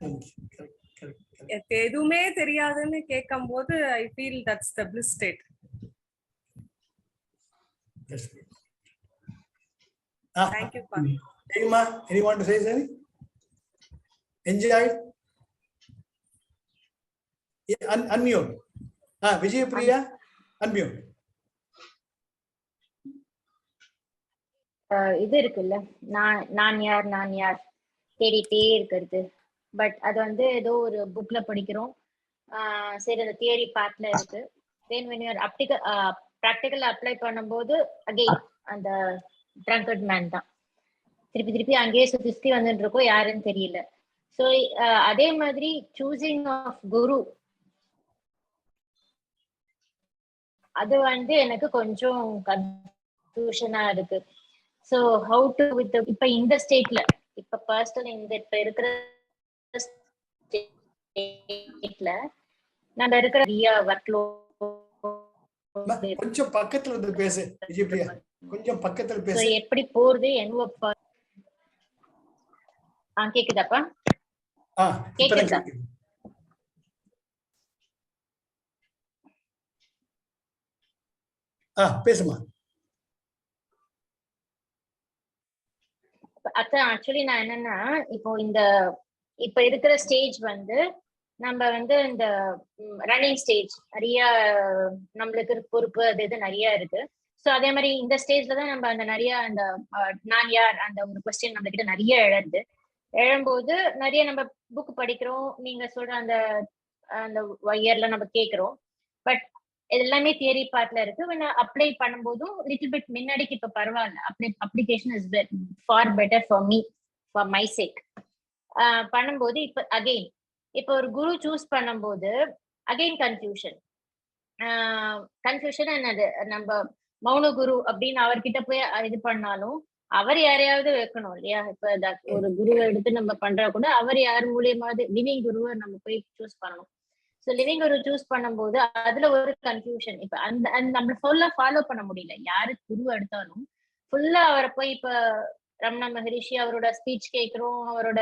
எதுவுமே தெரியாதுன்னு கேட்கும் போது I feel that's the bliss state. Thank you pa. Emma, anyone to say something? Enjoy. Unmute. Vijay Priya, unmute. இது இருக்குல்ல, நான் யார் தேடிட்டே இருக்கிறது. பட் அது ஏதோ ஒரு புக்ல படிக்கிறோம். சரி, அந்த தியரி பார்ட்ல இருக்கு. தென் when you are practical apply பண்ணும்போது அகைன் அந்த ட்ரங்கட் மேன் தான் திருப்பி அங்கேயே சுத்தி வந்துட்டு இருக்கோம், யாருன்னு தெரியல. ஸோ அதே மாதிரி சூசிங் ஆஃப் குரு அது எனக்கு கொஞ்சம் கன்ஃபியூஷனா இருக்கு. ஸோ ஹவு டு வித் இப்ப இந்த ஸ்டேட்ல இப்ப பர்சனல் இப்ப இருக்கிற ஸ்டேட்ல நம்ம இருக்கிற கொஞ்சம் பக்கத்துல வந்து பேசு விஜய் பிரியா, கொஞ்சம் பக்கத்துல பேசு. எப்படி போறது என்ன கேக்குதாப்பா? கேக்குதா? பேசுமா. அதான் ஆக்சுவலி நான் என்னன்னா, இப்ப இருக்கிற ஸ்டேஜ் நம்ம இந்த ரன்னிங் ஸ்டேஜ் நிறைய நம்மளுக்கு பொறுப்பு அது இது நிறைய இருக்கு. ஸோ அதே மாதிரி இந்த ஸ்டேஜ்ல தான் நம்ம அந்த நிறைய அந்த நான் யார் அந்த ஒரு கொஸ்டின் நம்ம கிட்ட நிறைய எழும்போது நிறைய நம்ம புக் படிக்கிறோம். நீங்க சொல்ற அந்த இயர்ல நம்ம கேட்கிறோம். பட் இது எல்லாமே தியரி பார்ட்ல இருக்கு. அப்ளை பண்ணும்போதும் லிட்டில் பிட் முன்னாடிக்கு இப்ப பரவாயில்ல. Application is far better for me, for my sake. பண்ணும்போது இப்ப அகெயின் இப்ப ஒரு குரு சூஸ் பண்ணும்போது அகெயின் கன்ஃபியூஷன் என்னது, நம்ம மௌன குரு அப்படின்னு அவர்கிட்ட போய் இது பண்ணாலும் அவர் யாரையாவது வைக்கணும் இல்லையா? இப்ப ஒரு குருவை எடுத்து நம்ம பண்றா கூட அவர் யார் மூலியமாவது லிவிங் குருவை நம்ம போய் சூஸ் பண்ணணும். ஸோ லிவிங் குரு சூஸ் பண்ணும்போது அதுல ஒரு கன்ஃபியூஷன். இப்ப அந்த நம்ம ஃபுல்லா ஃபாலோ பண்ண முடியல. யாரு குரு எடுத்தாலும் ஃபுல்லா அவரை போய் இப்ப ரமண மகரிஷி அவரோட ஸ்பீச் கேட்கிறோம், அவரோட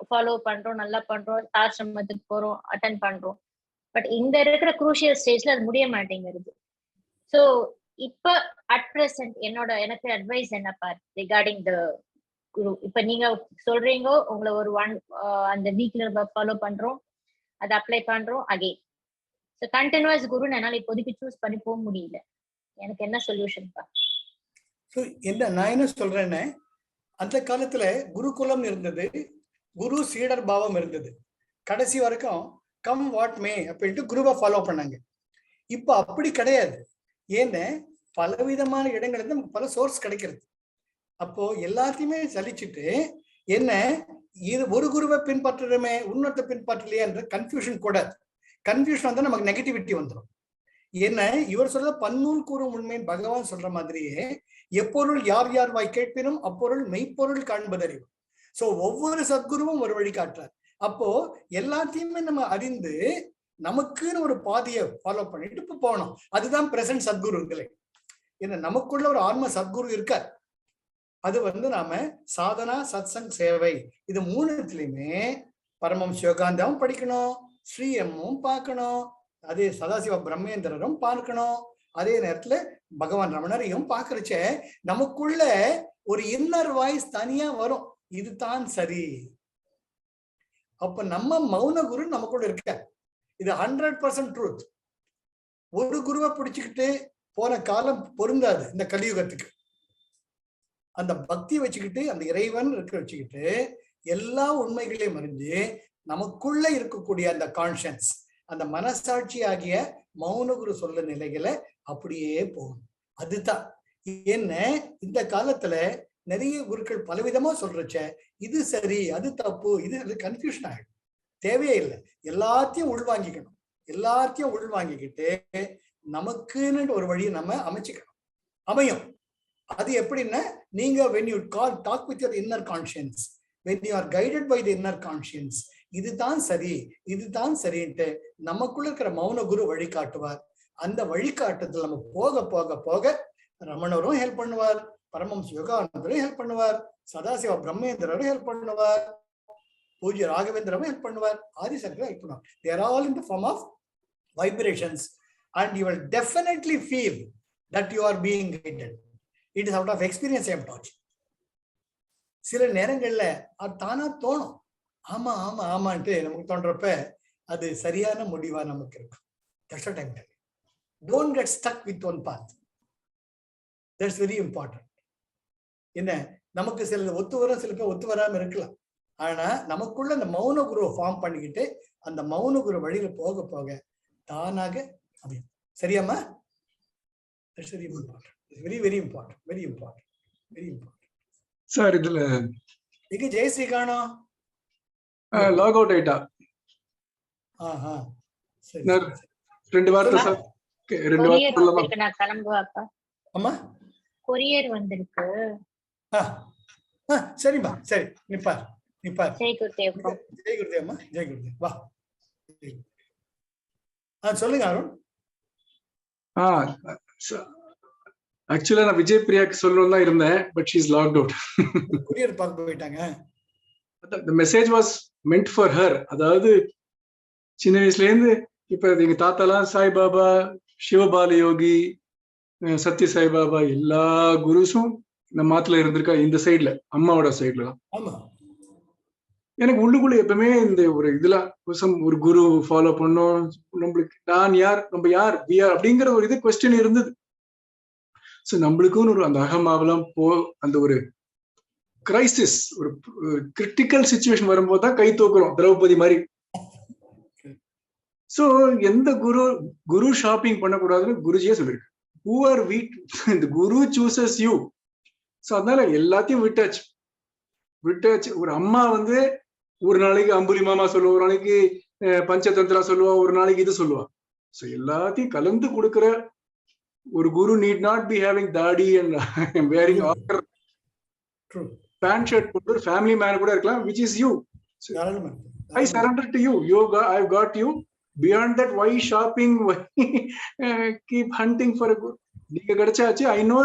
ஃபாலோ பண்றோம், நல்லா பண்றோம், ஆசிரமத்துக்கு போறோம், அட்டன் பண்றோம். பட் இந்த இருக்கிற குரூஷியல் ஸ்டேஜ்ல அது முடிய மாட்டேங்கிறது. ஸோ இப்ப அட் பிரசன்ட் எனக்கு அட்வைஸ் என்னப்பா ரிகார்டிங் த குரு? இப்ப நீங்க சொல்றீங்க உங்களை ஒரு அந்த வீக்ல நம்ம ஃபாலோ பண்றோம், அதை அப்ளை பண்றோம் அகைன். ஸோ கண்டினியூஸ் குருன்னு என்னால இப்போதைக்கு சூஸ் பண்ணி போக முடியல. எனக்கு என்ன சொல்யூஷன்ப்பா? நான் என்ன சொல்றேன்னு, அந்த காலத்துல குருகுலம் இருந்தது, குரு சீடர் பாவம் இருந்தது. கடைசி வரைக்கும் கம் வாட் மே அப்படின்ட்டு குருவை ஃபாலோ பண்ணாங்க. இப்ப அப்படி கிடையாது. ஏன்னு பலவிதமான இடங்கள்ல நமக்கு பல சோர்ஸ் கிடைக்கிறது. அப்போ எல்லாத்தையுமே சலிச்சுட்டு என்ன இது ஒரு குருவை பின்பற்றுறமே இன்னொருத்த பின்பற்றலையா என்ற கன்ஃபியூஷன் கூடாது. கன்ஃபியூஷன் வந்து நமக்கு நெகட்டிவிட்டி வந்துடும். என்ன இவர் சொல்ற பன்னூல் கூறும் உண்மை பகவான் சொல்ற மாதிரியே எப்பொருள் யார் யார் வாய் கேட்பினும் அப்பொருள் மெய்ப்பொருள் காண்பதறிவு. சோ ஒவ்வொரு சத்குருவும் ஒரு வழி காட்டுறார். அப்போ எல்லாத்தையுமே நம்ம அறிந்து நமக்குன்னு ஒரு பாதையை ஃபாலோ பண்ணிட்டு இப்ப போகணும். அதுதான் பிரசன்ட் சத்குருங்களே. ஏன்னா நமக்குள்ள ஒரு ஆன்ம சத்குரு இருக்கார். அது வந்து நாம சாதனா சத்சங் சேவை இது மூணுத்துலயுமே பரமம் சிவகாந்தாவும் படிக்கணும், ஸ்ரீஎம்மும் பார்க்கணும், அதே சதாசிவ பிரம்மேந்திரரும் பார்க்கணும், அதே நேரத்துல பகவான் ரமணரையும் பார்க்கறச்ச நமக்குள்ள ஒரு இன்னர் வாய்ஸ் தனியா வரும், இதுதான் சரி. அப்ப நம்ம மௌன குரு நமக்குள்ள இருக்க, இது 100% ட்ரூத். ஒரு குருவை பிடிச்சுக்கிட்டு போன காலம் பொருந்தாது இந்த கலியுகத்துக்கு. அந்த பக்தி வச்சுக்கிட்டு அந்த இறைவன் இருக்க வச்சுக்கிட்டு எல்லா உண்மைகளையும் அறிஞ்சு நமக்குள்ள இருக்கக்கூடிய அந்த கான்ஷியன்ஸ், அந்த மனசாட்சி ஆகிய மௌன குரு சொல்ல நிலைகளை அப்படியே போகணும். அதுதான் என்ன இந்த காலத்துல நிறைய குருக்கள் பலவிதமா சொல்றச்ச இது சரி அது தப்பு இது கன்ஃபியூஷன் ஆகிடும். தேவையே இல்லை. எல்லாத்தையும் உள்வாங்கிக்கணும். எல்லாத்தையும் உள்வாங்கிக்கிட்டு நமக்குன்னு ஒரு வழியை நம்ம அமைச்சுக்கணும். அமையும். அது எப்படின்னா நீங்க when you talk with your inner conscience, when you are guided by the inner conscience, இதுதான் சரி இதுதான் சரின்ட்டு நமக்குள்ள இருக்கிற மௌன குரு வழிகாட்டுவார். அந்த வழிகாட்டுதல் நம்ம போக போக போக ரமணரும் ஹெல்ப் பண்ணுவார், பரமம் யோகானந்தரும் ஹெல்ப் பண்ணுவார், சதாசிவ பிரம்மேந்திரரும் ஹெல்ப் பண்ணுவார், பூஜ்ய ராகவேந்திரரும் ஹெல்ப் பண்ணுவார், ஆதிசங்கரும் ஹெல்ப் பண்ணுவார். They are all in the form of vibrations and you will definitely feel that you are being guided. It is out of experience I am talking. சில நேரங்கள்ல அது தானா தோணும், ஆமா ஆமா ஆமான்ட்டு நமக்கு தோன்றப்ப அது சரியான முடிவா நமக்கு இருக்கும். That's what I'm telling you. Don't get stuck with one path. That's very important. என்ன நமக்கு சில ஒத்து வரும், சில பேர் ஒத்து வராம இருக்கலாம். ஆனா நமக்குள்ள அந்த மௌன குருவை ஃபார்ம் பண்ணிக்கிட்டு அந்த மௌன குரு வழியில போக போக தானாக அமையும். சரியாமா? That's very important. It's very very important. Very important. Very important. Sir இதுல இங்க ஜெயஸ்ரீ காணோம், லாக் அவுட் ஆயிட்டா. சரி ரெண்டு வார்த்தை சார், ரெண்டு வார்த்தை சொல்லலாம். நான் கிளம்புவாப்பா. அம்மா கொரியர் வந்திருக்கு. சரிம்மா சரி நிப்பார் நிப்பார். ஜெய் குருதேவ். ஜெய் குருதேவ். ஜெய் குருதேவ். வா சொல்லுங்க அருண். ஆக்சுவலா நான் விஜய் பிரியாக்கு சொல்லணும்னு தான் இருந்தேன், but she is locked out. Courier பார்க்க போயிட்டாங்க. The message was meant for her. அதாவது சின்ன வயசுல இருந்து இப்ப எங்க தாத்தாலாம் சாய்பாபா, சிவபால யோகி, சத்ய சாய்பாபா எல்லா குருஸும் நம்ம மாத்துல இருந்திருக்கா. இந்த சைட்ல அம்மாவோட சைட்ல தான். எனக்கு உள்ளுக்குள்ள எப்பவுமே இந்த ஒரு இதுல ஒரு குரு ஃபாலோ பண்ணோம், நம்மளுக்கு நான் யார் நம்ம யார் அப்படிங்கிற ஒரு இது கொஸ்டின் இருந்தது. சோ நம்மளுக்கும் ஒரு அந்த அகமாவெல்லாம் அந்த ஒரு கிரைசிஸ், ஒரு கிரிட்டிக்கல் சிச்சுவேஷன் வரும்போது தான் கை தூக்குறோம், திரௌபதி மாதிரி. சோ எந்த குரு ஷாப்பிங் பண்ணக்கூடாதுன்னு குருஜியே சொல்லிருக்கு. Who are we? The guru chooses you. So அதனால எல்லாத்தையும் விட்டாச்சு. ஒரு அம்மா வந்து ஒரு நாளைக்கு அம்புலி மாமா சொல்லுவா, ஒரு நாளைக்கு பஞ்சதந்திரா சொல்லுவா, ஒரு நாளைக்கு இது சொல்லுவா. சோ எல்லாத்தையும் கலந்து கொடுக்கிற ஒரு குரு need not be having தாடி and wearing True. Pant shirt போட்டு ஃபேமிலி மேன் கூட இருக்கலாம், which is you. தாராளமா. I surrender to you. I've got you. Beyond that, why shopping? Why keep hunting for a good? நீங்க கிடைச்சாச்சு. I know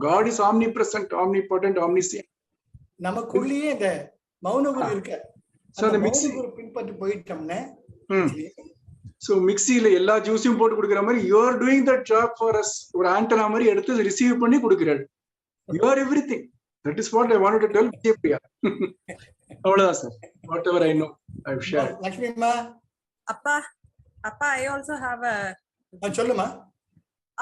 God is omnipresent, omnipotent, omniscient. நமக்குள்ளேயே இந்த மௌன குரு இருக்க. So the mixi மௌன குரு பின்பற்றி போயிட்டோம்னா so மிக்ஸில எல்லா ஜூஸையும் போட்டு கொடுக்கிற மாதிரி you are doing that job for us. ஒரு ஆண்டனா மாதிரி எடுத்து ரிசீவ் பண்ணி கொடுக்கிறாரு. You are everything. That is what I wanted to tell Priya. அவ்வளவுதான் sir. Whatever I know, I've shared. Lakshmi அம்மா அப்பா I also have a சொல்லுமா.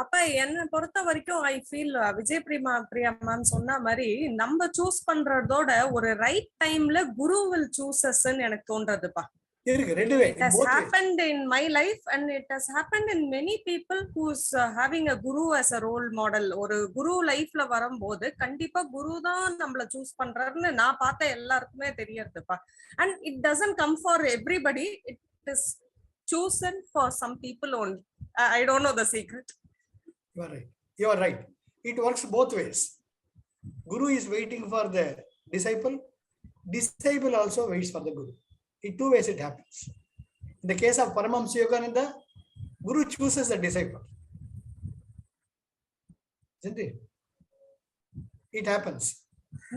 அப்பா என்ன பொறுத்த வரைக்கும் I feel Vijay Priya ma'am சொன்ன மாதிரி நம்ம சூஸ் பண்றதோட ஒரு ரைட் டைம்ல குரு வில் சூஸ் அஸ்ன்னு எனக்கு தோன்றதுப்பா. இருக்கு ரெண்டுவே. It has happened in my life and it has happened in many people who's having a guru as a role model. ஒரு குரு லைஃப்ல வரும்போது கண்டிப்பா குரு தான் நம்மள சூஸ் பண்றாருன்னு நான் பார்த்த எல்லாருக்குமே தெரியறதுப்பா. And it doesn't come for everybody. It is chosen for some people only. I don't know the secret. You are right. It works both ways. Guru is waiting for the disciple. Disciple also waits for the guru. In two ways it happens. In the case of Paramahamsa Yogananda, Guru chooses the disciple. Isn't it? It happens.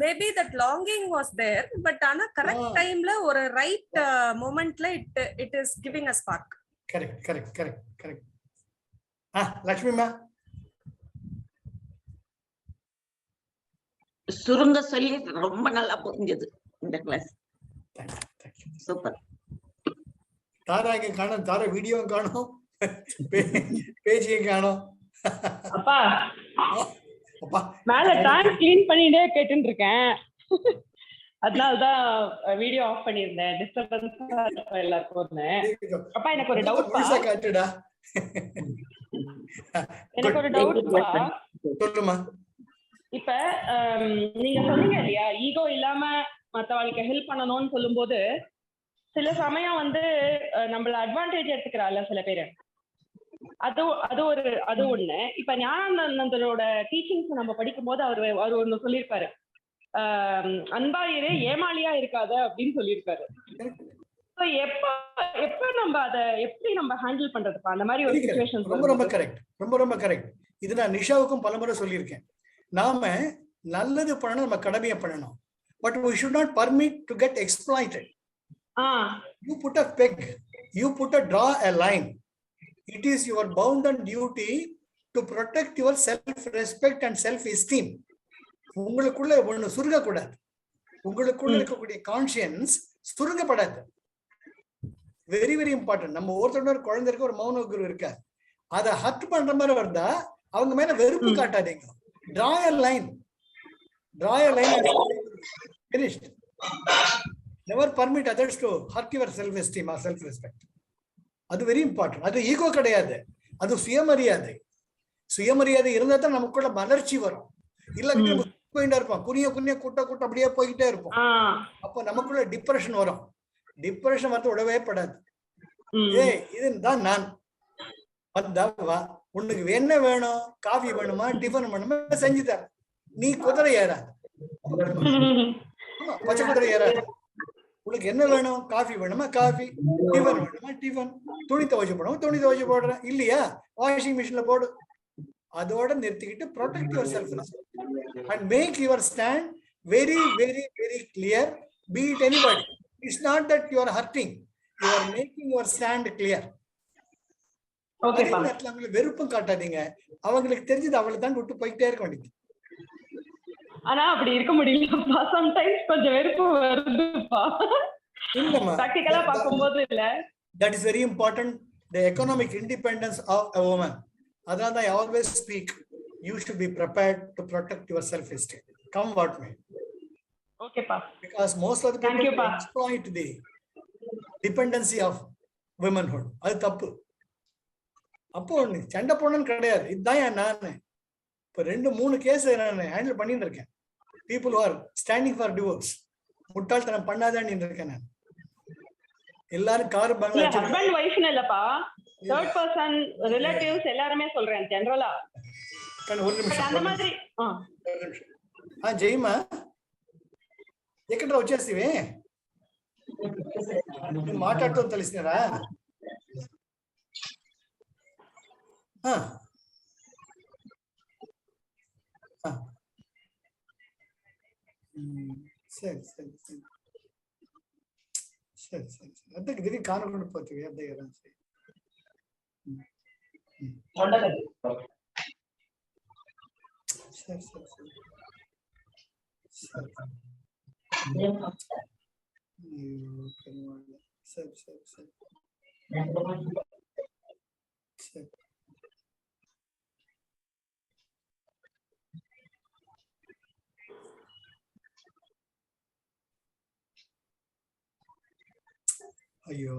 Maybe that longing was there, but on a correct time la or a right moment la it is giving a spark. Correct. Lakshmi ma. சுருங்க சொல்லி ரொம்ப நல்லா புரிஞ்சது இந்த class. Super. தாரா இங்க காணோம், தாரா video காணோம், பேஜையும் காணோம். அப்பா மேல டேங்க் கிளீன் பண்ணிட்டே கேட்டுட்டு இருக்கேன், அதனாலதான் வீடியோ ஆஃப் பண்ணிருந்தேன். டிஸ்டர்பன்ஸ் எல்லாருக்கும். அப்பா எனக்கு ஒரு டவுட் காட்டுடா. எனக்கு ஒரு டவுட்ப்பா. சொல்லுமா. இப்ப நீங்க சொன்னீங்க இல்லையா, ஈகோ இல்லாம மத்தவங்களுக்கு ஹெல்ப் பண்ணணும்னு சொல்லும் போது சில சமயம் நம்மள அட்வான்டேஜ் எடுத்துக்கிறாள் சில பேரு. அது ஒண்ணு. இப்ப ஞானானந்தரோட டீச்சிங்ஸ் நம்ம படிக்கும் போது அவர் ஒண்ணு சொல்லியிருப்பாரு, அன்பா இரு ஏமாளியா இருக்காத அப்படின்னு சொல்லியிருக்காரு. எப்ப நம்ம அதை எப்படி நம்ம ஹேண்டில் பண்றதுப்பா அந்த மாதிரி ஒரு சிச்சுவேஷன்? ரொம்ப கரெக்ட். இது நான் நிஷாவுக்கும் பலமுறை சொல்லியிருக்கேன். நாம நல்லது பண்ணணும், நம்ம கடமையை பண்ணணும். But we should not permit to get exploited. You put a peg, you draw a line. It is your bounden duty to protect your self-respect and self-esteem. உங்களுக்குள்ள ஒண்ணு சுருங்க கூடாது. உங்களுக்குள்ள இருக்கக்கூடிய கான்சியன்ஸ் சுருங்கப்படாது. Very very important. நம்ம ஒருத்தரோட ஒரு குழந்தைக்கு ஒரு மௌன குரு இருக்கார், அதை ஹர்ட் பண்ற மாதிரி வருதா அவங்க மேல வெறுப்பு காட்டாதீங்க. Draw a line and finished. Never permit others to hurt your self-esteem or self-respect. அது வெரி இம்பார்ட்டன்ட். அது ஈகோ கிடையாது, அது சுயமரியாதை. சுயமரியாதை இருந்தா தான் நமக்குள்ள வளர்ச்சி வரும். இல்ல போயிட்டே இருப்போம், குனிய கூட்ட அப்படியே போய்கிட்டே இருப்போம். அப்போ நமக்குள்ள டிப்ரெஷன் வரும். டிப்ரெஷன் வந்து விடவே படாது. இதுதான் நான் வந்தா வா, உனக்கு என்ன வேணும், காஃபி வேணுமா, டிஃபன் வேணுமா, செஞ்சு தர. நீ குதிரை ஏறாது, பச்சை குதிரை ஏறாது. உனக்கு என்ன வேணும், காஃபி வேணுமா காஃபி, டிஃபன் வேணுமா டிஃபன், துணி துவைச்சு போடணும் துணி துவைச்சு போடுறேன், இல்லையா வாஷிங் மிஷின்ல போடு. அதோட நிறுத்திக்கிட்டு protect your self and make your stand very very very clear. Be it anybody. It's not that you are hurting, you are making your stand clear. அவங்களுக்கு வெறுப்பும் காட்டாதீங்க. அவங்களுக்கு தெரிஞ்சது அவளை தான் விட்டு போயிட்டே இருக்க வேண்டியது. ஆனா அப்படி இருக்க முடியலப்பா. சம்டைம்ஸ் கொஞ்சம் வெறுப்பு வருதுப்பா. இல்லம்மா, பிராக்டிகலா பாக்கும்போது இல்ல. That is very important. The economic independence of a woman. Adana I always speak. You should be prepared to protect your self-esteem. Come what may. Okay pa. Because most of the people exploit the dependency of womanhood. அது தப்பு. அப்போ சண்டை போடணும்னு கிடையாது. இதுதான் நான் இப்போ 2-3 case நான் ஹேண்டில் பண்ணிட்டு இருக்கேன். People are standing for divorce. முட்டாள்தனம் பண்ணாதான்னு இருக்கேன் நான். எல்லாரும் கார் பங்களா ஹஸ்பண்ட் வைஃப்னு இல்லப்பா, தேர்ட் பர்சன் ரிலேட்டிவ்ஸ் எல்லாரும் சொல்றேன் ஜெனரலா. ஒரு நிமிஷம் அந்த மாதிரி ஜெய்மா ఎక్కడ వచ్చేసివే మాట్లాడటం తెలిసినారా సరే సరే సరే సరే సరే సరే అద్దెకి తిరిగి కానుకొని పోతుంది అద్దె కదా సరే సరే సరే సరే సరే సరే సరే అయ్యో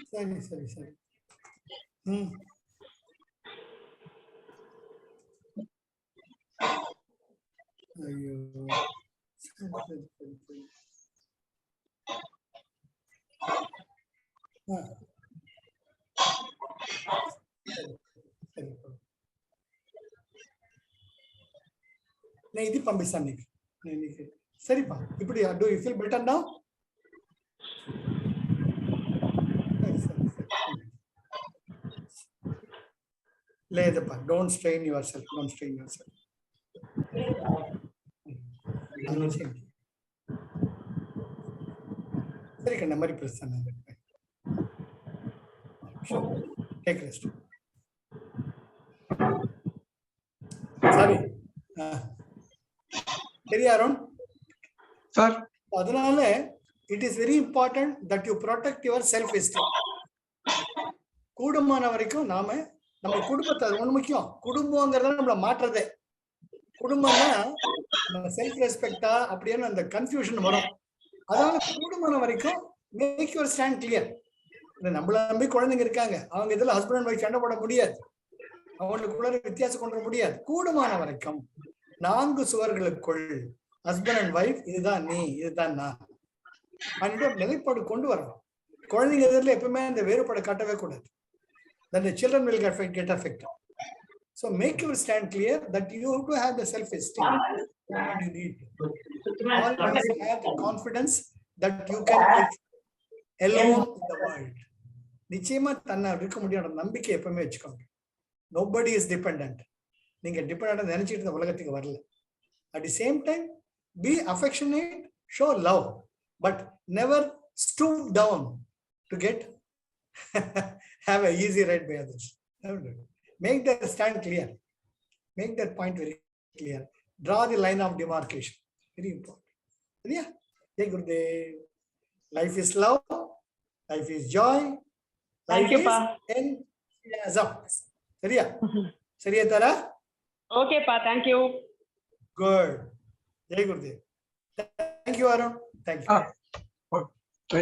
సరే సరే సరే అయ్యో సరే సరే సరే సరే నేను ఇది పంపిస్తాను నీకు నేను నీకు సరిపా ఇప్పుడు do you feel better now లేదప్పా don't strain yourself don't strain yourself సరే ఇక్కడ నెంబర్ ఇప్పిస్తాను టేక్ రెస్ట్ சரி சரியா அருண் சார் அதனால it is very important that you protect your self esteem கூடுமான வரைக்கும் நாம நம்ம குடும்பத்தை ஒண்ணு முக்கியம் குடும்பங்கிறத நம்மள மாற்றுறதே குடும்பம்னா நம்ம செல்ஃப் ரெஸ்பெக்டா அப்படின்னு அந்த கன்ஃபியூஷன் வரும் அதனால கூடுமான வரைக்கும் மேக் யுவர் ஸ்டாண்ட் கிளியர் நம்மள நம்பி குழந்தைங்க இருக்காங்க அவங்க இதுல ஹஸ்பண்ட் அண்ட் ஒய்ஃப் சண்டை போட முடியாது அவங்களுக்குள்ள வித்தியாசம் கொண்டு முடியாது கூடுமான வரைக்கும் 4 சுவர்களுக்குள் ஹஸ்பண்ட் அண்ட் ஒய்ஃப் இதுதான் நீ இதுதான் நான் அந்த நிலைப்பாடு கொண்டு வரணும் குழந்தைங்க எதிரில் எப்பவுமே அந்த வேறுபாடு காட்டவே கூடாது then the children will get affected so make your stand clear that you have to have the self esteem that you need always have the confidence that you can live alone in the world நிச்சயமா தன்னை இருக்க முடியாத நம்பிக்கை எப்பவுமே வச்சுக்கோங்க nobody is dependent நீங்க dependent நினைச்சிட்டு இந்த உலகத்துக்கு வரல at the same time be affectionate show love but never stoop down to get have a easy ride by others make that stand clear make that point very clear draw the line of demarcation very important yeah hey Gurudev life is love life is joy Thank you, Pa. enthusiasm சரியா சரியா தாரா Okay, Pa. Thank you. Good. Jai Gurudev. Thank you, Arun. Thank you.